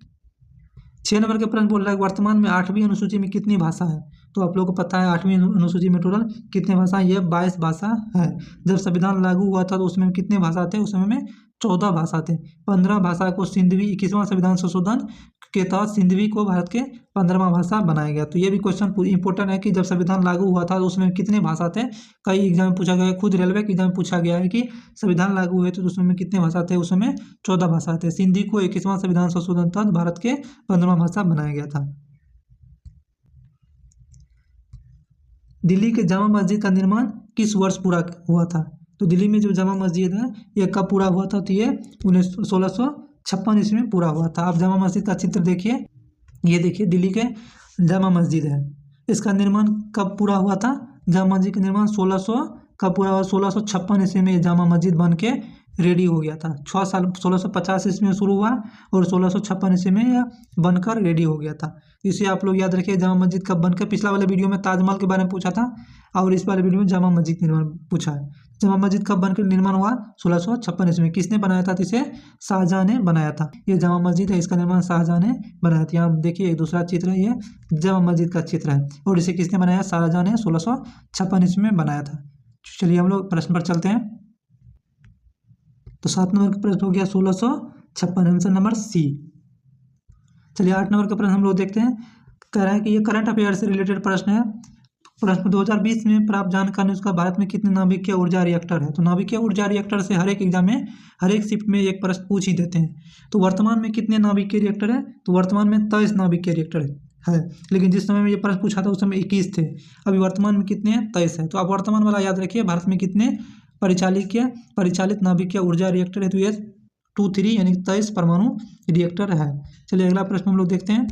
6 नंबर के प्रश्न बोल रहा है वर्तमान में 8वीं अनुसूची में कितनी भाषा है? तो आप लोगों को पता है 8वीं अनुसूची में टोटल कितने भाषा? ये 22 भाषा है। जब संविधान लागू हुआ था तो उसमें कितने भाषा थे? उस समय में 14 भाषा थे। 15 भाषा को सिंधवी, 21वां संविधान संशोधन के तहत सिंधवी को भारत के 15वां भाषा बनाया गया। तो ये भी क्वेश्चन इंपॉर्टेंट है कि जब संविधान लागू हुआ था तो उसमें कितने भाषा थे? कई एग्जाम में पूछा गया है, खुद रेलवे के एग्जाम में पूछा गया है कि संविधान लागू हुए तो उसमें कितने भाषा थे? उसमें 14 भाषा थे। सिंधी को 21वां संविधान संशोधन तहत भारत के 15वां भाषा बनाया गया था। दिल्ली के जामा मस्जिद का निर्माण किस वर्ष पूरा हुआ था? तो दिल्ली में जो जामा मस्जिद है ये कब पूरा हुआ था? तो ये 1656 ईस्वी में पूरा हुआ था। आप जामा मस्जिद का चित्र देखिए, ये देखिए दिल्ली के जामा मस्जिद है। इसका निर्माण कब पूरा हुआ था? जामा मस्जिद का निर्माण 1656 ईस्वी में ये जामा मस्जिद बन के रेडी हो गया था। 6 साल 1650 ईस्वी में शुरू हुआ और 1656 ईस्वी में यह बनकर रेडी हो गया था। इसे आप लोग याद रखिए जामा मस्जिद कब बनकर। पिछला वाले वीडियो में ताजमहल के बारे में पूछा था और इस वाले वीडियो में जामा मस्जिद निर्माण पूछा है। जामा मस्जिद कब बनकर निर्माण हुआ? 1656 ईस्वी में। किसने बनाया था? तो इसे शाहजहां ने बनाया था। ये जामा मस्जिद है, इसका निर्माण शाहजहां ने बनाया था। यहाँ देखिए एक दूसरा चित्र है, ये जामा मस्जिद का चित्र है और इसे किसने बनाया? शाहजहां ने 1656 ईस्वी में बनाया था। चलिए हम लोग प्रश्न पर चलते हैं। तो 7 नंबर का प्रश्न हो गया 1656, आंसर नंबर सी। चलिए 8 नंबर का प्रश्न हम लोग देखते हैं। कह रहा है कि ये करंट अफेयर से रिलेटेड प्रश्न है। प्रश्न 2020 में प्राप्त जानकारी उसका भारत में कितने नाभिकीय ऊर्जा रिएक्टर है? तो नाभिकीय ऊर्जा रिएक्टर से हर एक एग्जाम में हर एक शिफ्ट में एक प्रश्न पूछ ही देते हैं। तो वर्तमान में कितने नाभिकीय रिएक्टर है? तो वर्तमान में 23 नाभिकीय रिएक्टर है। लेकिन जिस समय में ये प्रश्न पूछा था उस समय 21 थे। अभी वर्तमान में कितने हैं? 23 है। तो आप वर्तमान वाला याद रखिए। भारत में कितने परिचालित नाभिकीय ऊर्जा रिएक्टर है? तो ये 23 यानी 23 परमाणु रिएक्टर है। चलिए अगला प्रश्न हम लोग देखते हैं।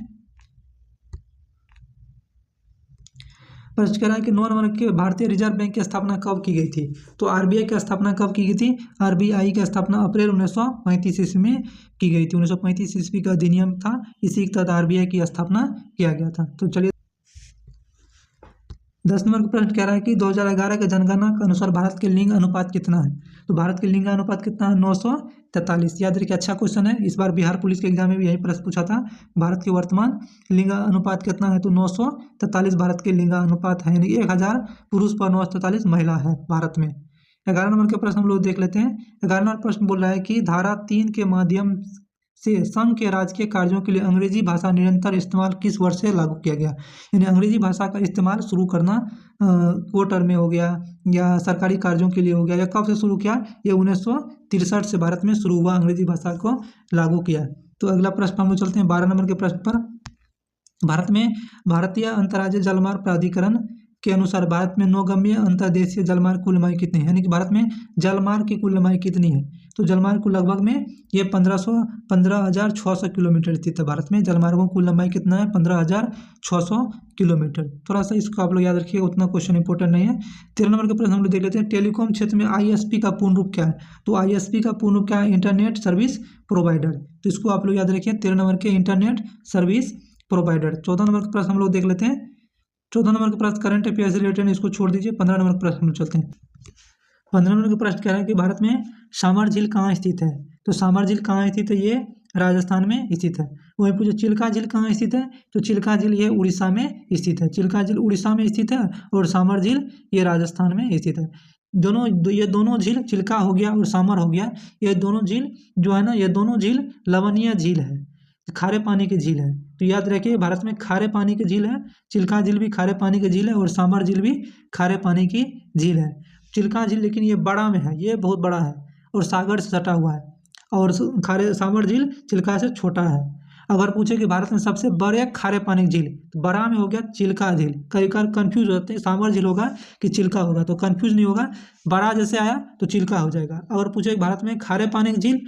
प्रश्न कह रहा है कि 9 नंबर के भारतीय रिजर्व बैंक की स्थापना कब की गई थी। तो आरबीआई की स्थापना कब की गई थी। आरबीआई की स्थापना अप्रैल 1935 ईस्वी में की गई थी। 1935 ईस्वी का अधिनियम था, इसी के तहत आरबीआई की स्थापना किया गया था। तो चलिए 10 नंबर का प्रश्न कह रहा है कि 2011 के जनगणना के अनुसार भारत के लिंग अनुपात कितना है। तो भारत के लिंग अनुपात कितना है 943। याद रखिए, अच्छा क्वेश्चन है। इस बार बिहार पुलिस के एग्जाम में भी यही प्रश्न पूछा था। भारत के वर्तमान लिंग अनुपात कितना है, तो 943 भारत के लिंग अनुपात है, यानी 1000 पुरुष पर 943 महिला है भारत में। 11 नंबर के प्रश्न हम लोग देख लेते हैं। 11 नंबर प्रश्न बोल रहा है कि धारा 3 के माध्यम से संघ के राजकीय कार्यों के लिए अंग्रेजी भाषा निरंतर इस्तेमाल किस वर्ष से लागू किया गया। यानी अंग्रेजी भाषा का इस्तेमाल शुरू करना क्वार्टर में हो गया या सरकारी कार्यों के लिए हो गया, या कब से शुरू किया, ये 1963 से भारत में शुरू हुआ, अंग्रेजी भाषा को लागू किया। तो अगला प्रश्न हम लोग चलते हैं 12 नंबर के प्रश्न पर। भारत में भारतीय अंतर्राज्यीय जलमार्ग प्राधिकरण के अनुसार भारत में नौगम्य अंतर्देशीय जलमार्ग कुल लंबाई कितनी है, यानी कि भारत में जलमार्ग की कुल लंबाई कितनी है। तो जलमार्ग को लगभग में ये 15,600 किलोमीटर स्थित है। भारत में जलमार्गों की कुल लंबाई कितना है, 15,600 किलोमीटर। थोड़ा सा इसको आप लोग याद रखिए, उतना क्वेश्चन इंपॉर्टेंट नहीं है। 13 नंबर के प्रश्न हम लोग देख लेते हैं। टेलीकॉम क्षेत्र में आईएसपी का पूर्ण रूप क्या है। तो आईएसपी का पूर्ण रूप क्या है, इंटरनेट सर्विस प्रोवाइडर। तो इसको आप लोग याद रखिए, 13 नंबर के इंटरनेट सर्विस प्रोवाइडर। 14 नंबर का प्रश्न हम लोग देख लेते हैं। 14 नंबर का प्रश्न करंट अफेयर से रिलेटेड, इसको छोड़ दीजिए। 15 नंबर का प्रश्न हम चलते हैं। 15 नंबर का प्रश्न कह रहा है कि भारत में सामर झील कहाँ स्थित है। तो सामर झील कहाँ स्थित है, ये राजस्थान में स्थित है। वहीं पूछे चिल्का झील कहाँ स्थित है, तो चिल्का झील ये उड़ीसा में स्थित है। चिल्का झील उड़ीसा में स्थित है और सामर झील ये राजस्थान में स्थित है। ये दोनों झील, चिल्का हो गया और सामर हो गया, ये दोनों झील जो है ना, ये दोनों झील लवणीय झील है, खारे पानी की झील है। तो याद रखिए, भारत में खारे पानी की झील है। चिल्का झील भी खारे पानी की झील है और सामर झील भी खारे पानी की झील है। चिल्का झील लेकिन ये बड़ा में है, ये बहुत बड़ा है और सागर से सटा हुआ है, और सामर झील चिल्का से छोटा है। अगर पूछे कि भारत में सबसे बड़े खारे पानी की झील, तो बड़ा में हो गया चिल्का झील। कई बार कंफ्यूज होते हैं, सामर झील होगा कि चिल्का होगा, तो कंफ्यूज नहीं होगा, बड़ा जैसे आया तो चिल्का हो जाएगा। अगर पूछे कि भारत में खारे पानी की झील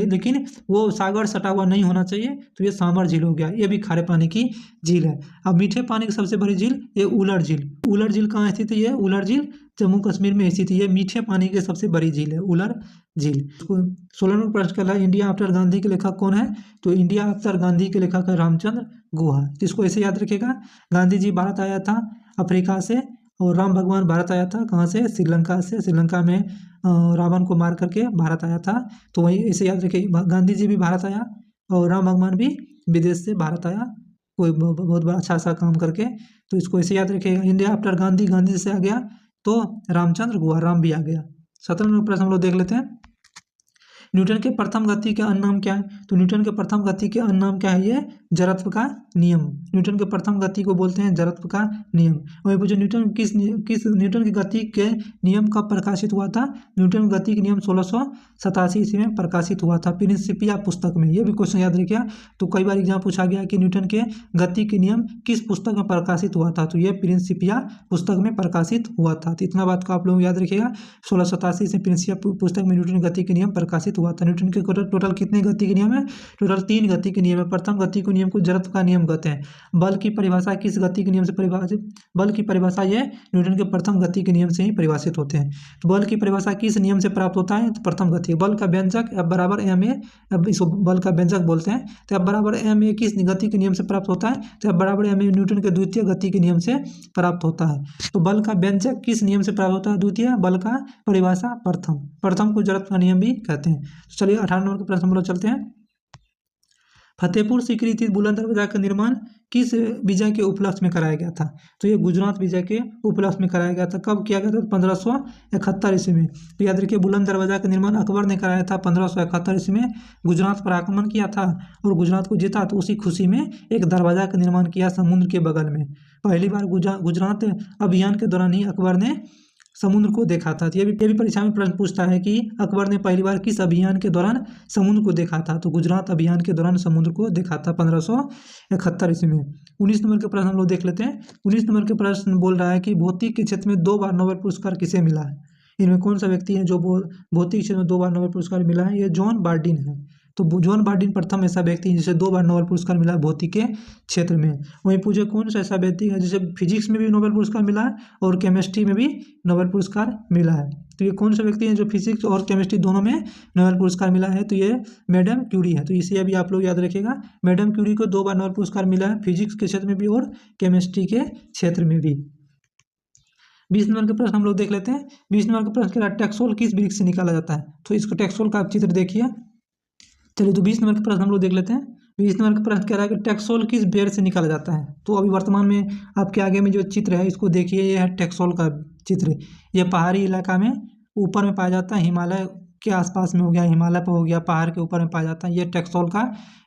लेकिन वो सागर सटा हुआ नहीं होना चाहिए, तो ये सामर झील हो गया, ये भी खारे पानी की झील है। अब मीठे पानी की सबसे बड़ी झील ये उलर झील। उलर झील कहाँ स्थित है, ये उलर झील जम्मू कश्मीर में स्थित है। ये मीठे पानी की सबसे बड़ी झील है, उलर झील। 16 नंबर प्रश्न कर रहा है, इंडिया आफ्टर गांधी के लेखक कौन है। तो इंडिया आफ्टर गांधी के लेखक है रामचंद्र गुहा। इसको ऐसे याद रखिएगा, गांधी जी भारत आया था अफ्रीका से, और राम भगवान भारत आया था कहाँ से, श्रीलंका से। श्रीलंका में रावण को मार करके भारत आया था। तो वही ऐसे याद रखिए, गांधी जी भी भारत आया और राम भगवान भी विदेश से भारत आया, कोई बहुत बड़ा अच्छा सा काम करके। तो इसको ऐसे याद रखिएगा, इंडिया आफ्टर गांधी, गांधी से आ गया तो रामचंद्र गुहा, राम भी आ गया। 17 नंबर प्रश्न हम लोग देख लेते हैं। न्यूटन के प्रथम गति के अन्य नाम क्या है। तो न्यूटन के प्रथम गति के अन्य नाम क्या है, ये जड़त्व का नियम। न्यूटन के प्रथम गति को बोलते हैं जड़त्व का नियम। वही पूछे न्यूटन न्यूटन की गति के नियम कब प्रकाशित हुआ था। न्यूटन गति के नियम 1687 ईस्वी में प्रकाशित हुआ था, प्रिंसिपिया पुस्तक में। ये भी क्वेश्चन याद रखिए, तो कई बार एग्जाम पूछा गया कि न्यूटन के गति के नियम किस पुस्तक में प्रकाशित हुआ था। तो ये प्रिंसिपिया पुस्तक में प्रकाशित हुआ था। तो इतना बात को आप लोग याद रखिएगा, 1687 से प्रिंसिपिया पुस्तक में न्यूटन गति के नियम प्रकाशित हुआ था। न्यूटन के टोटल कितने गति के नियम है, टोटल 3 गति के नियम है। प्रथम गति के नियम को जड़त्व का नियम कहते हैं। बल की परिभाषा किस गति के नियम से परिभाषित, बल की परिभाषा ये न्यूटन के प्रथम गति के नियम से ही परिभाषित होते हैं। तो बल की परिभाषा किस नियम से प्राप्त होता है, तो प्रथम गति। बल का व्यंजक F बराबर ma, अब इसको बल का व्यंजक बोलते हैं। तो F बराबर ma किस गति के नियम से प्राप्त होता है, तो F बराबर ma न्यूटन के द्वितीय गति के नियम से प्राप्त होता है। तो बल का व्यंजक किस नियम से प्राप्त होता है, द्वितीय। बल का परिभाषा प्रथम, प्रथम को जड़त्व का नियम भी कहते हैं। तो चलिए 18 नंबर के प्रश्न हम लोग चलते हैं। फतेहपुर सीकरी स्थित बुलंद दरवाजा का निर्माण किस विजय के उपलक्ष्य में कराया गया था। तो ये गुजरात विजय के उपलक्ष्य में कराया गया था। कब किया गया था, 1571 ईस्वी में। तो याद रखिए, बुलंद दरवाजा का निर्माण अकबर ने कराया था 1571 ईस्वी में। गुजरात पर आक्रमण किया था और गुजरात को जीता, तो उसी खुशी में एक दरवाजा का निर्माण किया समुद्र के बगल में। पहली बार गुजरात अभियान के दौरान ही अकबर ने समुद्र को देखा था। तो ये भी परीक्षा में प्रश्न पूछता है कि अकबर ने पहली बार किस अभियान के दौरान समुद्र को देखा था। तो गुजरात अभियान के दौरान समुद्र को देखा था 1571 ईस्वी में। 19 नंबर के प्रश्न हम लोग देख लेते हैं। 19 नंबर के प्रश्न बोल रहा है कि भौतिक के क्षेत्र में 2 बार नोबेल पुरस्कार किसे मिला है। इनमें कौन सा व्यक्ति है जो भौतिक क्षेत्र में 2 बार नोबेल पुरस्कार मिला है, ये जॉन बार्डिन है। तो जॉन बार्डिन प्रथम ऐसा व्यक्ति है जिसे 2 बार नोबेल पुरस्कार मिला है भौतिक के क्षेत्र में। वहीं पूछे कौन सा ऐसा व्यक्ति है जिसे फिजिक्स में भी नोबेल पुरस्कार मिला है और केमिस्ट्री में भी नोबेल पुरस्कार मिला है। तो ये कौन सा व्यक्ति है जो फिजिक्स और केमिस्ट्री दोनों में नोबेल पुरस्कार मिला है? तो ये मैडम क्यूरी है। तो इसे अभी आप लोग याद रखिएगा, मैडम क्यूरी को 2 बार नोबेल पुरस्कार मिला है, फिजिक्स के क्षेत्र में भी और केमिस्ट्री के क्षेत्र में भी। 20 नंबर का प्रश्न हम लोग देख लेते हैं। 20 नंबर का प्रश्न कह रहा है टैक्सोल किस वृक्ष से निकाला जाता है? तो इसको टैक्सोल का आप चित्र देखिए। चलिए, तो 20 नंबर का प्रश्न हम लोग देख लेते हैं। 20 नंबर का प्रश्न कह रहा है कि टैक्सोल किस पेड़ से निकाला जाता है? तो अभी वर्तमान में आपके आगे में जो चित्र है इसको देखिए, ये है टैक्सोल का चित्र। ये पहाड़ी इलाका में ऊपर में पाया जाता है, हिमालय के आसपास में हो गया, हिमालय पर हो गया, पहाड़ के ऊपर में पाया जाता है। ये टैक्सोल का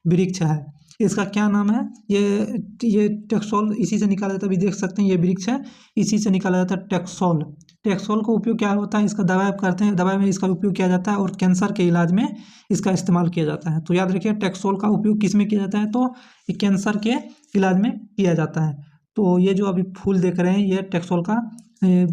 वृक्ष है। इसका क्या नाम है? ये टैक्सोल इसी से निकाला जाता है। अभी देख सकते हैं ये वृक्ष है, इसी से निकाला जाता है टैक्सोल। टैक्सोल का उपयोग क्या होता है? इसका दवाई करते हैं, दवाई में इसका उपयोग किया जाता है और कैंसर के इलाज में इसका इस्तेमाल किया जाता है। तो याद रखिए टैक्सोल का उपयोग किस में किया जाता है? तो ये कैंसर के इलाज में किया जाता है। तो ये जो अभी फूल देख रहे हैं ये टैक्सोल का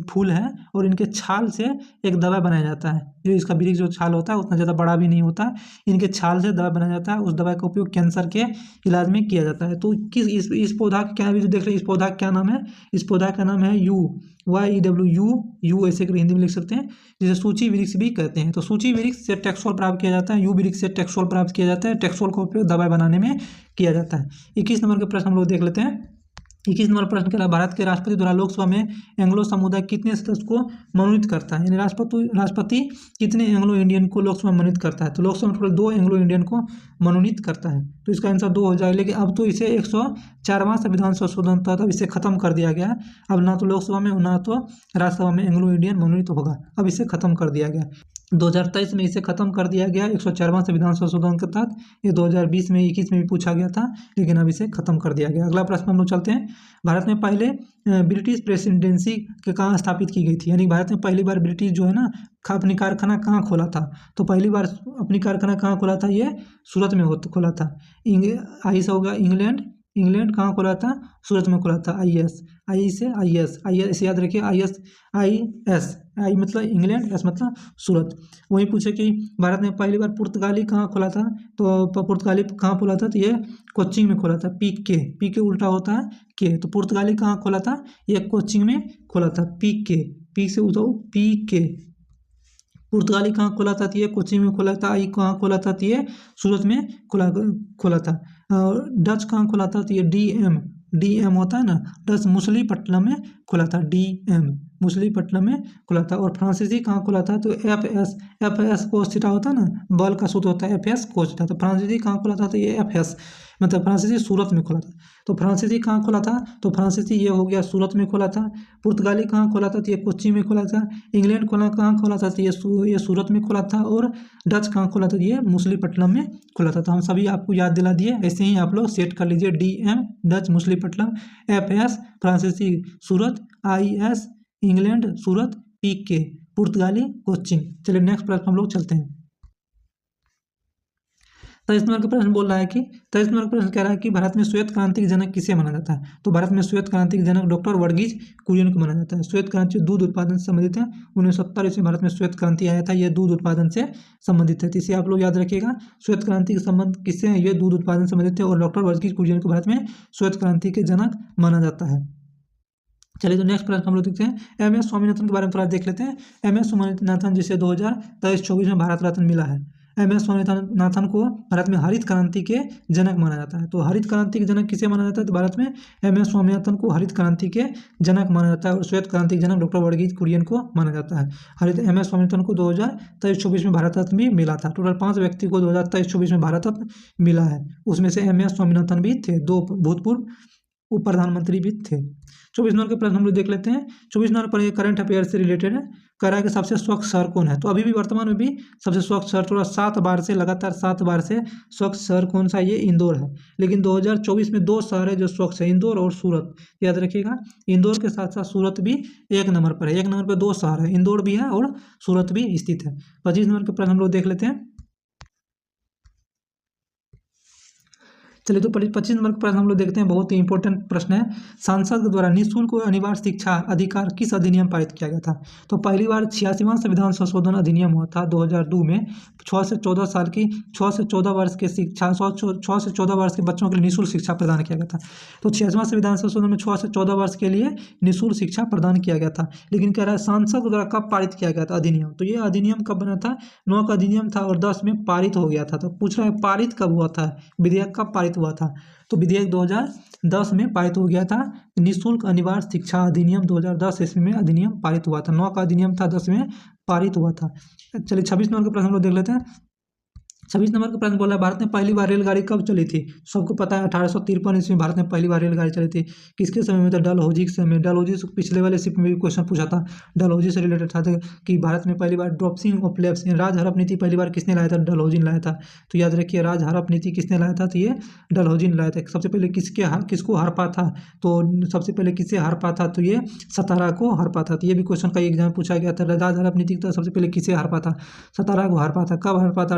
फूल है और इनके छाल से एक दवा बनाया जाता है। जो इसका वृक्ष जो छाल होता है उतना ज़्यादा बड़ा भी नहीं होता है, इनके छाल से दवा बनाया जाता है। उस दवा का उपयोग कैंसर के इलाज में किया जाता है। तो किस इस पौधा का क्या, अभी जो देख रहे हैं इस पौधा का क्या नाम है? इस पौधा का नाम है YEW ऐसे कर हिंदी में लिख सकते हैं, जिसे सूची वृक्ष भी कहते हैं। तो सूची वृक्ष से टैक्सोल प्राप्त किया जाता है, यू वृक्ष से टैक्सोल प्राप्त किया जाता है। टैक्सोल का उपयोग दवा बनाने में किया जाता है। 21 नंबर का प्रश्न हम लोग देख लेते हैं। 21 नंबर प्रश्न के लिए भारत के राष्ट्रपति द्वारा लोकसभा में एंग्लो समुदाय कितने सदस्य को मनोनीत करता है? यानी राष्ट्रपति कितने एंग्लो इंडियन को लोकसभा में मनोनीत करता है? तो लोकसभा में टोटल 2 एंग्लो इंडियन को मनोनीत करता है। तो इसका आंसर 2 हो जाएगा। लेकिन अब तो इसे 104वां संविधान संशोधन था, तब इसे खत्म कर दिया गया है। अब ना तो लोकसभा में ना तो राज्यसभा में एंग्लो इंडियन मनोनीत होगा, अब इसे खत्म कर दिया गया। 2023 में इसे खत्म कर दिया गया 104वां संविधान संशोधन के तहत। ये 2020 में 21 में भी पूछा गया था, लेकिन अब इसे खत्म कर दिया गया। अगला प्रश्न हम लोग चलते हैं। भारत में पहले ब्रिटिश प्रेसिडेंसी के कहाँ स्थापित की गई थी? यानी भारत में पहली बार ब्रिटिश जो है ना अपनी कारखाना कहाँ खोला था? तो पहली बार अपनी कारखाना कहाँ खोला था? ये सूरत में खोला था। आई से होगा इंग्लैंड कहाँ खोला था? सूरत में खोला था। आई से IS याद रखिए, IS आई मतलब इंग्लैंड, एस मतलब सूरत। वहीं पूछे कि भारत में पहली बार पुर्तगाली कहाँ खोला था? तो पुर्तगाली कहाँ खोला था? तो ये कोच्चि में खोला था। पी के उल्टा होता है के। तो पुर्तगाली कहाँ खोला था? ये कोच्चि में खोला था। पी से उल्टा के। पुर्तगाली कहाँ खोला था? तो ये कोच्चि में खोला था। आई कहाँ खोला था? तो ये सूरत में खोला था। और डच कहाँ खोला था? तो ये DM होता है ना, डच मुसलीपट्टनम में खोला था। DM मुसलीपट्टनम में खोला था। और फ्रांसीसी कहाँ खोला था? तो FS कोस थीटा होता है ना, बल का सूत्र होता है FS कोस थीटा। तो फ्रांसीसी कहाँ खोला था? तो ये FS मतलब फ्रांसीसी सूरत में खोला था। तो फ्रांसीसी कहाँ खोला था? तो फ्रांसीसी ये हो गया सूरत में खोला था। पुर्तगाली कहाँ खोला था? तो ये कोच्चि में खोला था। इंग्लैंड कहाँ खोला था? तो ये सूरत में खोला था। और डच कहाँ खोला था? ये मुसलीपट्टनम में खोला था। तो हम सभी आपको याद दिला दिए, ऐसे ही आप लोग सेट कर लीजिए। DM डच मुसलीपट्टनम, FS फ्रांसीसी सूरत, IS इंग्लैंड सूरत, PK पुर्तगाली कोच्चि। चलिए नेक्स्ट प्रश्न हम लोग चलते हैं। 23 नंबर का प्रश्न बोल रहा है कि 23 नंबर का प्रश्न कह रहा है कि भारत में श्वेत क्रांति के जनक किसे माना जाता है? तो भारत में श्वेत क्रांति के जनक डॉक्टर वर्गीज कुरियन को माना जाता है। श्वेत क्रांति दूध उत्पादन से संबंधित है। 1970 ईस्वी भारत में श्वेत क्रांति आया था, यह दूध उत्पादन से संबंधित है। इसे आप लोग याद रखिएगा, श्वेत क्रांति के संबंध किससे है? ये दूध उत्पादन से संबंधित है और डॉक्टर वर्गीज कुरियन को भारत में श्वेत क्रांति के जनक माना जाता है। चलिए, तो नेक्स्ट प्रश्न हम लोग देखते हैं। MS स्वामीनाथन के बारे में थोड़ा देख लेते हैं। MS स्वामीनाथन जिसे 2023-24 में भारत रत्न मिला है। MS स्वामीनाथन को भारत में हरित क्रांति के जनक माना जाता है। तो हरित क्रांति के जनक किसे माना जाता है? तो भारत में MS स्वामीनाथन को हरित क्रांति के जनक माना जाता है। और श्वेत क्रांति के जनक डॉक्टर वर्गीज कुरियन को माना जाता है। MS स्वामीनाथन को 2023-24 में भारत रत्न भी मिला था। टोटल 5 व्यक्ति को 2023-24 में भारत रत्न मिला है। उसमें से MS स्वामीनाथन भी थे, 2 भूतपूर्व उप प्रधानमंत्री भी थे। 24 नंबर के प्रश्न हम लोग देख लेते हैं। 24 नंबर पर करंट अफेयर से रिलेटेड है। कह रहा है कि सबसे स्वच्छ शहर कौन है? तो अभी भी वर्तमान में भी सबसे स्वच्छ शहर थोड़ा 7 बार से लगातार 7 बार से स्वच्छ शहर कौन सा? ये इंदौर है। लेकिन 2024 में 2 शहर है जो स्वच्छ है, इंदौर और सूरत। याद रखिएगा, इंदौर के साथ साथ सूरत भी 1 नंबर पर है। 1 नंबर पर 2 शहर है, इंदौर भी है और सूरत भी स्थित है। 25 नंबर के प्रश्न हम लोग देख लेते हैं। चलिए तो 25 नंबर का प्रश्न हम लोग देखते हैं, बहुत ही इंपॉर्टेंट प्रश्न है। सांसद के द्वारा निःशुल्क और अनिवार्य शिक्षा अधिकार किस अधिनियम पारित किया गया था? तो पहली बार 86वां संविधान संशोधन अधिनियम हुआ था 2002 में। 6 से 14 वर्ष के शिक्षा 6 से 14 वर्ष के बच्चों के लिए निःशुल्क शिक्षा प्रदान किया गया था। तो 86वां संविधान संशोधन में 6 से 14 वर्ष के लिए निःशुल्क शिक्षा प्रदान किया गया था। लेकिन कह रहा है सांसद के द्वारा कब पारित किया गया था अधिनियम? तो ये अधिनियम कब बना था? 9 का अधिनियम था और 10 में पारित हो गया था। तो पूछ रहा है पारित कब हुआ था, विधेयक कब पारित हुआ था? तो विधेयक 2010 में पारित हो गया था। निःशुल्क अनिवार्य शिक्षा अधिनियम 2010 ईस्वी में अधिनियम पारित हुआ था। 9 का अधिनियम था, 10 में पारित हुआ था। चलिए 26 नंबर का प्रश्न हम लोग देख लेते हैं। 26 नंबर का प्रश्न बोला है, भारत में पहली बार रेलगाड़ी कब चली थी? सबको पता है 1853 ईस्वी में भारत में पहली बार रेलगाड़ी चली थी। किसके समय में? तो डलहौजी के समय। डलहौजी से पिछले वाले शिप में भी क्वेश्चन पूछा था, डलहौजी से रिलेटेड था कि भारत में पहली बार ड्रॉप्सिंग ऑफ लेफ्स राज हड़प नीति पहली बार किसने लाया था? डलहौजी ने लाया था। तो याद रखिए राज हड़प नीति किसने लाया था? तो ये डलहौजी ने लाया था। सबसे पहले किसको हड़पा था? तो सबसे पहले किसे हड़पा था? तो ये सतारा को हड़पा था। तो ये भी क्वेश्चन का एग्जाम पूछा गया था। राज हड़प नीति तो सबसे पहले किसे हड़पा था? सतारा को हड़पा था। कब हड़पा था?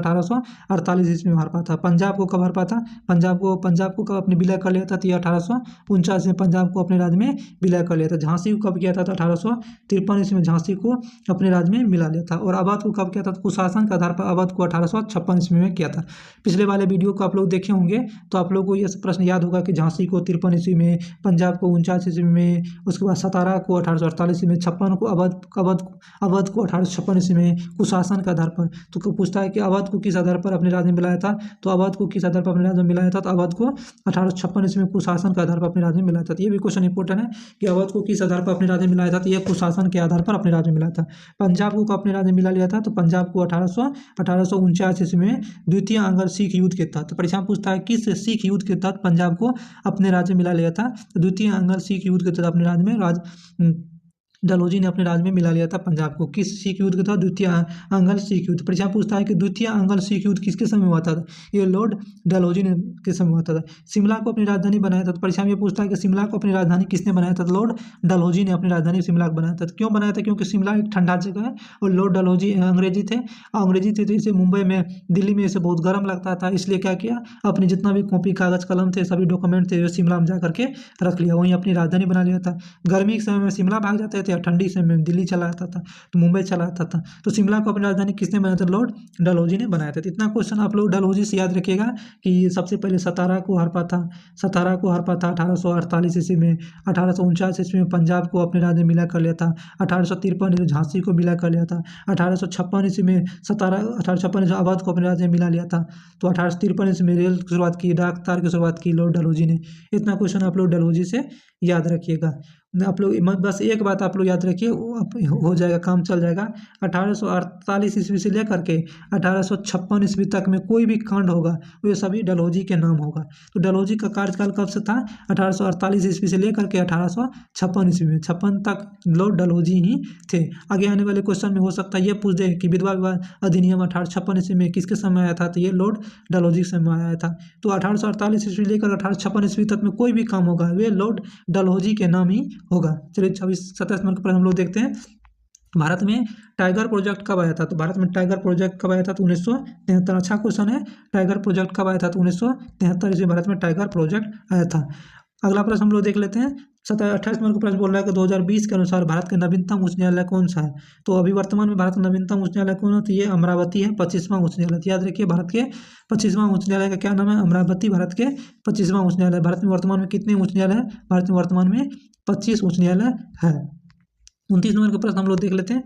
1848 ईस्वी में हड़पा था। पंजाब को कब हड़पा था? पंजाब को कब अपने विलय कर लिया था? तो 1849 में पंजाब को अपने राज्य में विलय कर लिया था। झांसी को कब किया था? तो 1853 ईस्वी में झांसी को अपने राज्य में मिला लिया था। और अवध को कब किया था? तो कुशासन के आधार पर अवध को 1856 ईस्वी में किया था। पिछले वाले वीडियो को आप लोग देखे होंगे तो आप लोग को यह प्रश्न याद होगा कि झांसी को 53 ईस्वी में, पंजाब को 49 ईस्वी में, उसके बाद सतारा को 1848 ईस्वी में, 56 को अवध को 1856 ईस्वी में कुशासन के आधार पर। तो पूछता है कि अवध को किस आधार पर अपने राज्य में मिलाया था? तो अवध को किस आधार पर अपने राज्य में मिलाया था? तो अवध को 1856 ईस्वी में कुशासन के आधार पर अपने राज्य में मिलाया था। तो ये भी क्वेश्चन इंपॉर्टेंट है कि अवध को किस आधार पर अपने राज्य में मिलाया था? तो ये कुशासन के आधार पर अपने राज्य में मिलाया था। पंजाब को अपने राज्य में मिला लिया था? तो पंजाब को 1849 ईस्वी में द्वितीय अंग्ल सिख युद्ध के तहत। तो परीक्षा में पूछता है किस सिख युद्ध के तहत पंजाब को अपने राज्य में मिला लिया था? तो द्वितीय अंग्ल सिख युद्ध के तहत अपने राज्य में डलहौजी ने अपने राज्य में मिला लिया था पंजाब को। किस सिख युद्ध के था? द्वितीय अंग्ल सिख युद्ध। परीक्षा पूछता है कि द्वितीय अंग्ल सिख युद्ध किसके समय हुआ था? ये लॉर्ड डलहौजी ने के समय हुआ था। शिमला को अपनी राजधानी बनाया था। तो परीक्षा में ये पूछता है कि शिमला को अपनी राजधानी किसने बनाया था? तो लॉर्ड डलहौजी ने अपनी राजधानी शिमला को बनाया था। क्यों बनाया था? क्योंकि शिमला एक ठंडा जगह है और लॉर्ड डलहौजी अंग्रेजी थे तो इसे मुंबई में, दिल्ली में इसे बहुत गर्म लगता था, इसलिए क्या किया, अपने जितना भी कॉपी कागज कलम थे, सभी डॉक्यूमेंट थे, शिमला में जा करके रख लिया, वहीं अपनी राजधानी बना लिया था। गर्मी के समय में शिमला भाग जाते थे, ठंडी समय में दिल्ली चला आता था, तो मुंबई चला आता था। तो शिमला को अपनी राजधानी किसने बनाया था? लॉर्ड डलहौजी ने बनाया था। इतना क्वेश्चन आप लोग डलहौजी से याद रखिएगा कि सबसे पहले सतारा को हड़पा था 1848 ईस्वी में। 1849 ईस्वी में पंजाब को अपने राज्य में मिला कर लिया था। 1853 ईस्वी में झांसी को मिला कर लिया था। 1856 ईस्वी में 1856 ईस्वी अवध को अपने राज्य में मिला लिया था। तो 1853 ईस्वी में रेल की शुरुआत की, डाक तार की शुरुआत की लॉर्ड डलहौजी ने। इतना क्वेश्चन आप लोग डलहौजी से याद रखिएगा। आप लोग बस एक बात आप लोग याद रखिए, हो जाएगा, काम चल जाएगा। 1848 ईस्वी से लेकर के 1856 ईस्वी तक में कोई भी कांड होगा वो सभी डलहौजी के नाम होगा। तो डलहौजी का कार्यकाल कब से था? 1848 ईस्वी से लेकर के 1856 ईस्वी में, 56 तक लॉर्ड डलहौजी ही थे। आगे आने वाले क्वेश्चन में हो सकता है ये पूछ दे कि विधवा विवाह अधिनियम 1856 ईस्वी में किसके समय आया था? तो ये लॉर्ड डलहौजी के समय आया था। तो 1848 ईस्वी लेकर 1856 ईस्वी तक में कोई भी काम होगा वे लॉर्ड डलहौजी के नाम ही होगा। चलिए 27 नंबर पर हम लोग देखते हैं, भारत में टाइगर प्रोजेक्ट कब आया था? तो भारत में टाइगर प्रोजेक्ट कब आया था? तो 1973। अच्छा क्वेश्चन है, टाइगर प्रोजेक्ट कब आया था? तो 1973 ईस्वी भारत में टाइगर प्रोजेक्ट आया था। अगला प्रश्न हम लोग देख लेते हैं। 28 नंबर का प्रश्न बोल रहा है कि 2020 के अनुसार भारत का नवीनतम उच्च न्यायालय कौन सा है? तो अभी वर्तमान में भारत का नवीनतम उच्च न्यायालय कौन है? तो ये अमरावती है, 25वां उच्च न्यायालय। याद रखिए भारत के 25वां उच्च न्यायालय का क्या नाम है? अमरावती भारत के 25वां उच्च न्यायालय। भारत में वर्तमान में कितने उच्च न्यायालय है? भारत में वर्तमान में 25 उच्च न्यायालय है। 29 नंबर का प्रश्न हम लोग देख लेते हैं।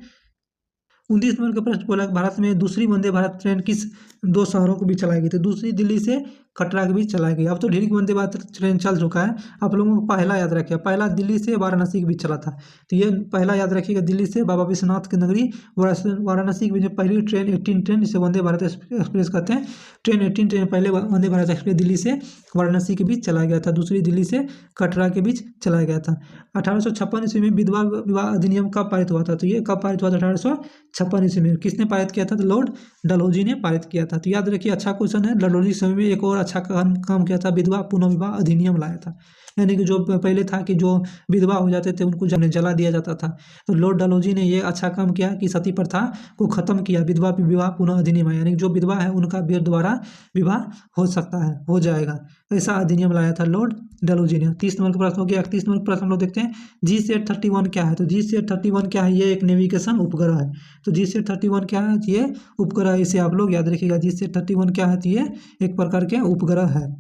29 नंबर का प्रश्न बोला भारत में दूसरी वंदे भारत ट्रेन किस दो शहरों को भी चलाई गई थी? दूसरी दिल्ली से कटरा के बीच चलाई गई। अब तो ढेर वंदे भारत ट्रेन चल चुका है, आप लोगों को पहला याद रखिए, पहला दिल्ली से वाराणसी के बीच चला था। तो ये पहला याद रखिएगा, दिल्ली से बाबा विश्वनाथ की नगरी वाराणसी के बीच पहली ट्रेन 18 ट्रेन, जिसे वंदे भारत एक्सप्रेस कहते हैं। ट्रेन 18 ट्रेन पहले वंदे भारत एक्सप्रेस दिल्ली से वाराणसी के बीच चला गया था, दूसरी दिल्ली से कटरा के बीच चलाया गया था। 1856 ईस्वी में विधवा विवाह अधिनियम कब पारित हुआ था? तो ये कब पारित हुआ था? 1856 ईस्वी में। किसने पारित किया था? तो लॉर्ड डलहौजी ने पारित किया था। तो याद रखिए, अच्छा क्वेश्चन है। डलहौजी समय में एक और अच्छा काम किया था, विधवा पुनर्विवाह अधिनियम लाया था। यानी कि जो पहले था कि जो विधवा हो जाते थे उनको जला दिया जाता था। तो लॉर्ड डलहौजी ने ये अच्छा काम किया कि सती प्रथा को खत्म किया, विधवा विवाह पुनः अधिनियम आया, यानी कि जो विधवा है उनका दोबारा विवाह हो सकता है, हो जाएगा, ऐसा अधिनियम लाया था लॉर्ड डलहौजी ने। 30 नंबर का प्रश्न हो गया। 31 नंबर का प्रश्न हम लोग देखते हैं GSAT-31 क्या है। तो GSAT-31 क्या है, ये एक नेविगेशन उपग्रह है। तो GSAT-31 क्या है, ये उपग्रह, इसे आप लोग याद रखिएगा। GSAT-31 क्या है, तो ये एक प्रकार के उपग्रह है।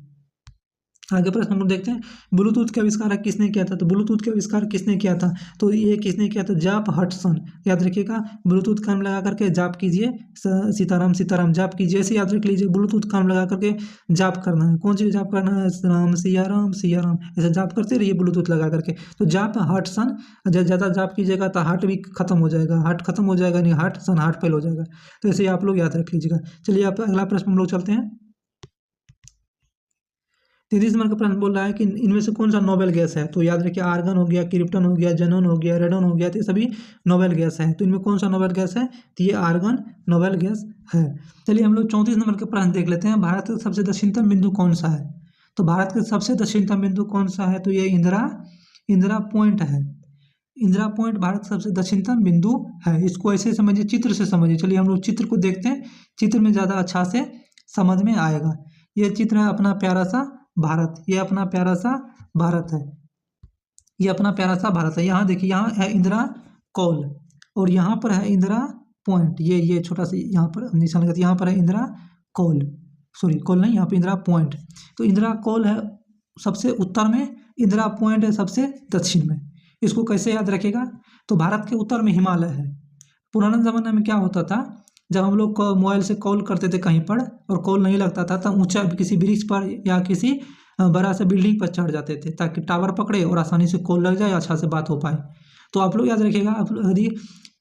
आगे प्रश्न हम लोग देखते हैं, ब्लूटूथ का आविष्कार किसने किया था। तो ब्लूटूथ का आविष्कार किसने किया था, तो ये किसने किया था, जाप हडसन। याद रखिएगा, ब्लूटूथ कान लगा करके जाप कीजिए, सीताराम सीताराम जाप कीजिए, ऐसे याद रख लीजिए, ब्लूटूथ कान लगा करके जाप करना है। कौन चीज़ जाप करना है, राम सिया राम, ऐसे जाप करते रहिए ब्लूटूथ लगा करके। तो जाप हडसन, ज़्यादा जाप कीजिएगा तो हार्ट भी खत्म हो जाएगा, हार्ट खत्म हो जाएगा, नहीं हार्ट सन हार्ट फेल हो जाएगा। तो ऐसे आप लोग याद रख लीजिएगा। चलिए आप अगला प्रश्न हम लोग चलते हैं। 33 नंबर का प्रश्न बोल रहा है कि इनमें से कौन सा नोबेल गैस है। तो याद रखिए, आर्गन हो गया, क्रिप्टन हो गया, जेनॉन हो गया, रेडन हो गया, तो ये सभी नोबेल गैस है। तो इनमें कौन सा नोबेल गैस है, तो ये आर्गन नोबेल गैस है। चलिए हम लोग 34 नंबर का प्रश्न देख लेते हैं, भारत का सबसे दक्षिणतम बिंदु कौन सा है। तो भारत का सबसे दक्षिणतम बिंदु कौन सा है, तो ये इंदिरा पॉइंट है। इंदिरा पॉइंट भारत का सबसे दक्षिणतम बिंदु है। इसको ऐसे समझिए, चित्र से समझिए। चलिए हम लोग चित्र को देखते हैं, चित्र में ज़्यादा अच्छा से समझ में आएगा। ये चित्र है अपना प्यारा सा भारत, ये अपना प्यारा सा भारत है, ये अपना प्यारा सा भारत है। यहाँ देखिए, यहाँ है इंदिरा कौल और यहाँ पर है इंदिरा पॉइंट, ये छोटा सा यहाँ पर निशान लगाते, यहाँ पर है इंदिरा कौल, सॉरी कौल नहीं, यहाँ पे इंदिरा पॉइंट। तो इंदिरा कौल है सबसे उत्तर में, इंदिरा पॉइंट है सबसे दक्षिण में। इसको कैसे याद रखेगा, तो भारत के उत्तर में हिमालय है। पुराने ज़माने में क्या होता था, जब हम लोग मोबाइल से कॉल करते थे कहीं पर और कॉल नहीं लगता था, तब ऊंचा किसी वृक्ष पर या किसी बड़ा सा बिल्डिंग पर चढ़ जाते थे ताकि टावर पकड़े और आसानी से कॉल लग जाए, अच्छा से बात हो पाए। तो आप लोग याद रखिएगा, आप यदि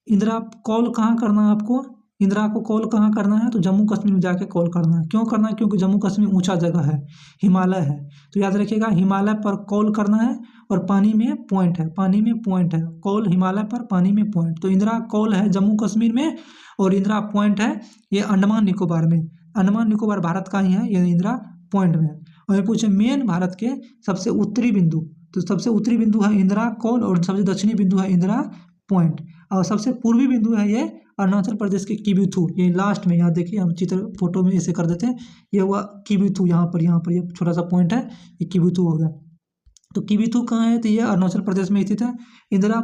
इंदिरा कॉल कहाँ करना है आपको, इंदिरा को कॉल कहाँ करना है, तो जम्मू कश्मीर में जाके कॉल करना है। क्यों करना है, क्योंकि जम्मू कश्मीर ऊंचा जगह है, हिमालय है। तो याद रखिएगा, हिमालय पर कॉल करना है और पानी में पॉइंट है, पानी में पॉइंट है, कॉल हिमालय पर, पानी में पॉइंट। तो इंदिरा कॉल है जम्मू कश्मीर में और इंदिरा पॉइंट है ये अंडमान निकोबार में। अंडमान निकोबार भारत का ही है, ये इंदिरा पॉइंट में है। और ये पूछे मेन भारत के सबसे उत्तरी बिंदु, तो सबसे उत्तरी बिंदु है इंदिरा कॉल और सबसे दक्षिणी बिंदु है इंदिरा पॉइंट। और सबसे पूर्वी बिंदु है ये अरुणाचल प्रदेश के किबिथु, ये लास्ट में, यहाँ देखिए हम चित्र फोटो में ऐसे कर देते हैं, ये हुआ किबिथु, यहाँ पर ये छोटा सा पॉइंट है, ये किबिथु हो गया। तो किबिथु कहाँ है, तो ये अरुणाचल प्रदेश में स्थित है। इंदिरा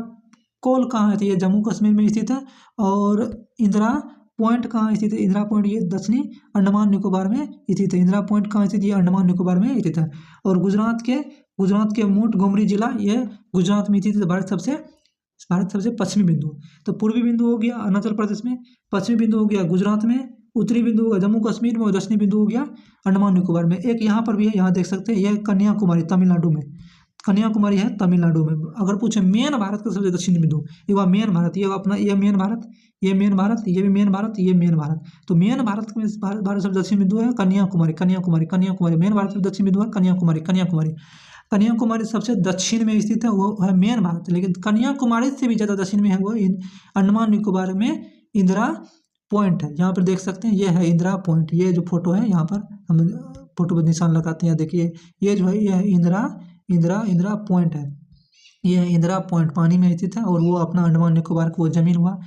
कॉल कहाँ है, तो ये जम्मू कश्मीर में स्थित है। और इंदिरा पॉइंट कहाँ स्थित है, इंदिरा पॉइंट ये दक्षिणी अंडमान निकोबार में स्थित है। इंदिरा पॉइंट कहाँ स्थित है, ये अंडमान निकोबार में स्थित है। और गुजरात के मोंटगोमरी जिला, ये गुजरात में स्थित है। भारत सबसे पश्चिमी बिंदु, तो पूर्वी बिंदु हो गया अरुणाचल प्रदेश में, पश्चिमी बिंदु हो गया गुजरात में, उत्तरी बिंदु होगा जम्मू कश्मीर में और दक्षिणी बिंदु हो गया अंडमान निकोबार में। एक यहाँ पर भी है, यहाँ देख सकते हैं, यह कन्याकुमारी तमिलनाडु में, कन्याकुमारी है तमिलनाडु में। अगर पूछे मेन भारत का सबसे दक्षिणी बिंदु, ये हुआ मेन भारत, ये अपना ये मेन भारत, ये मेन भारत, ये भी मेन भारत, ये मेन भारत। तो मेन भारत में भारत सबसे दक्षिणी बिंदु है कन्याकुमारी। मेन भारत सबसे दक्षिणी बिंदु है कन्याकुमारी सबसे दक्षिण में स्थित है, वो है मेन भारत। लेकिन कन्याकुमारी से भी ज़्यादा दक्षिण में है वो अंडमान निकोबार में इंदिरा पॉइंट है। यहाँ पर देख सकते हैं, ये है इंदिरा पॉइंट, ये जो फोटो है यहाँ पर हम फोटो पर निशान लगाते हैं, देखिए ये जो है, ये है इंदिरा पॉइंट है, ये है इंदिरा पॉइंट, पानी में स्थित है। और वो अपना अंडमान निकोबार को जमीन हुआ,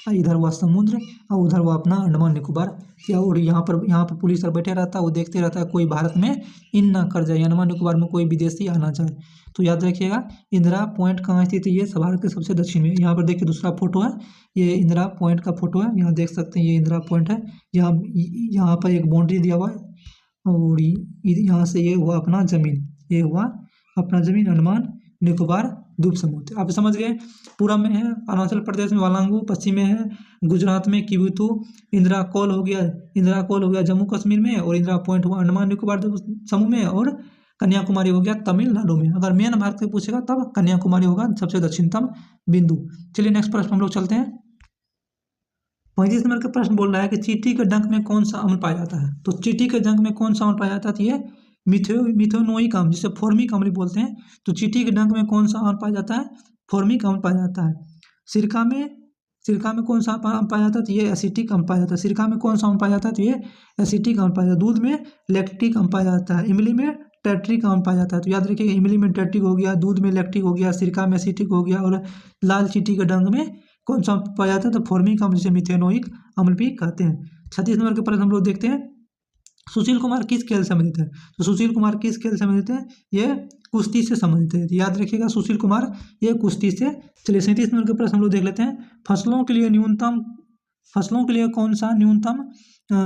इधर हुआ समुद्र और उधर हुआ अपना अंडमान निकोबार। और यहाँ पर पुलिस सर बैठे रहता है, वो देखते रहता है कोई भारत में इन ना कर जाए, अंडमान निकोबार में कोई विदेशी आना जाए। तो याद रखिएगा, इंदिरा पॉइंट कहाँ स्थित है, ये भारत के सबसे दक्षिण में। यहाँ पर देखिए दूसरा फोटो है, ये इंदिरा पॉइंट का फोटो है, यहाँ देख सकते हैं, ये इंदिरा पॉइंट है। यहाँ पर एक बाउंड्री दिया हुआ है और यहाँ से ये हुआ अपना जमीन, ये हुआ अपना जमीन अंडमान निकोबार द्वीप समूह। आप समझ गए, पूरब में है अरुणाचल प्रदेश में वालांगू, पश्चिम में है गुजरात में किबिथु, इंदिरा कॉल हो गया जम्मू कश्मीर में, और इंदिरा पॉइंट हुआ अंडमान निकोबार द्वीप समूह में, और कन्याकुमारी हो गया तमिलनाडु में। अगर मेन भारत से पूछेगा तब कन्याकुमारी होगा सबसे दक्षिणतम बिंदु। चलिए नेक्स्ट प्रश्न हम लोग चलते हैं। 35 नंबर का प्रश्न बोल रहा है कि चींटी के डंक में कौन सा अम्ल पाया जाता है। तो चींटी के डंक में कौन सा अम्ल पाया जाता है, तो ये मिथेनोइक अम्ल, जिसे फॉर्मिक अम्ल बोलते हैं। तो चींटी के डंक में कौन सा अम्ल पाया जाता है, फॉर्मिक अम्ल पाया जाता है। सिरका में कौन सा अम्ल पाया जाता है, तो ये एसिटिक अम्ल पाया जाता है। सिरका में कौन सा अम्ल पाया जाता है, तो ये एसिटिक अम्ल पाया जाता है। दूध में लैक्टिक अम्ल पाया जाता है। इमली में टैट्रिक अम्ल पाया जाता है। तो याद रखिएगा इमली में टैट्रिक हो गया, दूध में लैक्टिक हो गया, सिरका में एसिटिक हो गया और लाल चींटी के डंक में कौन सा पाया जाता है? तो फॉर्मिक अम्ल जिसे मिथेनोइक अम्ल भी कहते हैं। 36 नंबर के प्रश्न हम लोग देखते हैं, सुशील कुमार किस खेल से संबंधित है? तो सुशील कुमार किस खेल से संबंधित है? ये कुश्ती से संबंधित है। याद रखिएगा सुशील कुमार ये कुश्ती से। चलिए 37 नंबर के प्रश्न हम लोग देख लेते हैं, फसलों के लिए कौन सा न्यूनतम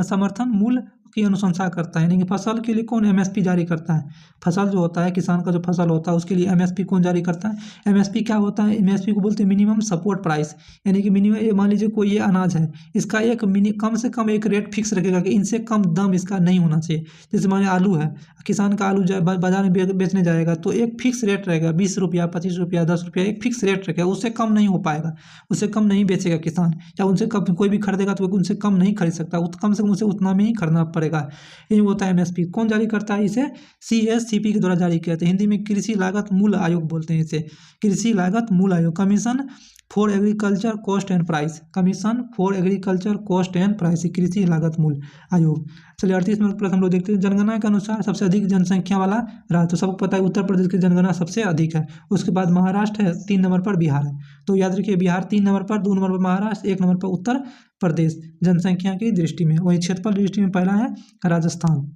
समर्थन मूल्य की अनुशंसा करता है? यानी कि फसल के लिए कौन एमएसपी जारी करता है? फसल जो होता है, किसान का जो फसल होता है उसके लिए एमएसपी कौन जारी करता है? एमएसपी क्या होता है? एमएसपी को बोलते हैं मिनिमम सपोर्ट प्राइस। यानी कि मिनिमम, मान लीजिए कोई ये अनाज है, इसका एक कम से कम एक रेट फिक्स रखेगा कि इनसे कम दाम इसका नहीं होना चाहिए। जैसे माने आलू है, किसान का आलू बाजार में बेचने जाएगा तो एक फिक्स रेट रहेगा, 20 रुपया, 25 रुपया, 10 रुपया, एक फिक्स रेट रखेगा, उससे कम नहीं हो पाएगा, उससे कम नहीं बेचेगा किसान, या उनसे कम कोई भी खरीदेगा तो उनसे कम नहीं खरीद सकता, कम से कम उसे उतना में ही खरीदना पड़ेगा। ये होता है एमएसपी। कौन जारी करता है इसे? सीएससीपी के द्वारा जारी किया जाता है। हिंदी में कृषि लागत मूल्य आयोग बोलते हैं इसे, कृषि लागत मूल्य आयोग, commission for agriculture cost and price, commission for agriculture cost and price, कृषि लागत मूल्य आयोग। चलिए 38 नंबर प्रश्न हम लोग देखते हैं, जनगणना के अनुसार सबसे अधिक जनसंख्या वाला राज्य, तो सबको पता है उत्तर प्रदेश की जनगणना सबसे अधिक है, उसके बाद महाराष्ट्र है, 3 नंबर पर बिहार है। तो याद रखिए बिहार 3 नंबर पर, 2 नंबर पर महाराष्ट्र, 1 नंबर पर उत्तर प्रदेश जनसंख्या की दृष्टि में। वहीं क्षेत्रफल दृष्टि में पहला है राजस्थान।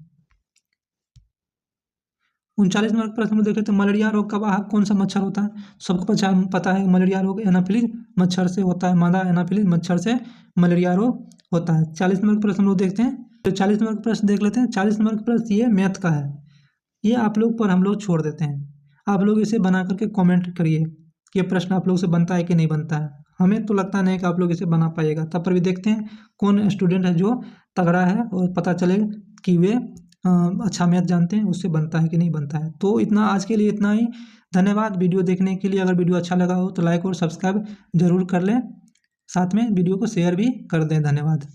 39 नंबर प्रश्न में देख लेते हैं, मलेरिया रोग का वाहक कौन सा मच्छर होता है? सबको पता है मलेरिया रोग एनाफिलीज मच्छर से होता है, मादा एनाफिलीज मच्छर से मलेरिया रोग होता है। 40 नंबर प्रश्न हम लोग देखते हैं, तो 40 नंबर प्रश्न देख लेते हैं। 40 नंबर प्रश्न ये मैथ का है, ये आप लोग पर हम लोग छोड़ देते हैं, आप लोग इसे बना करके कॉमेंट करिए कि ये प्रश्न आप लोग से बनता है कि नहीं बनता है। हमें तो लगता नहीं कि आप लोग इसे बना पाइएगा, तब पर भी देखते हैं कौन स्टूडेंट है जो तगड़ा है और पता चले कि वे अच्छा मैथ जानते हैं, उससे बनता है कि नहीं बनता है। तो इतना आज के लिए इतना ही, धन्यवाद वीडियो देखने के लिए। अगर वीडियो अच्छा लगा हो तो लाइक और सब्सक्राइब जरूर कर लें, साथ में वीडियो को शेयर भी कर दें। धन्यवाद।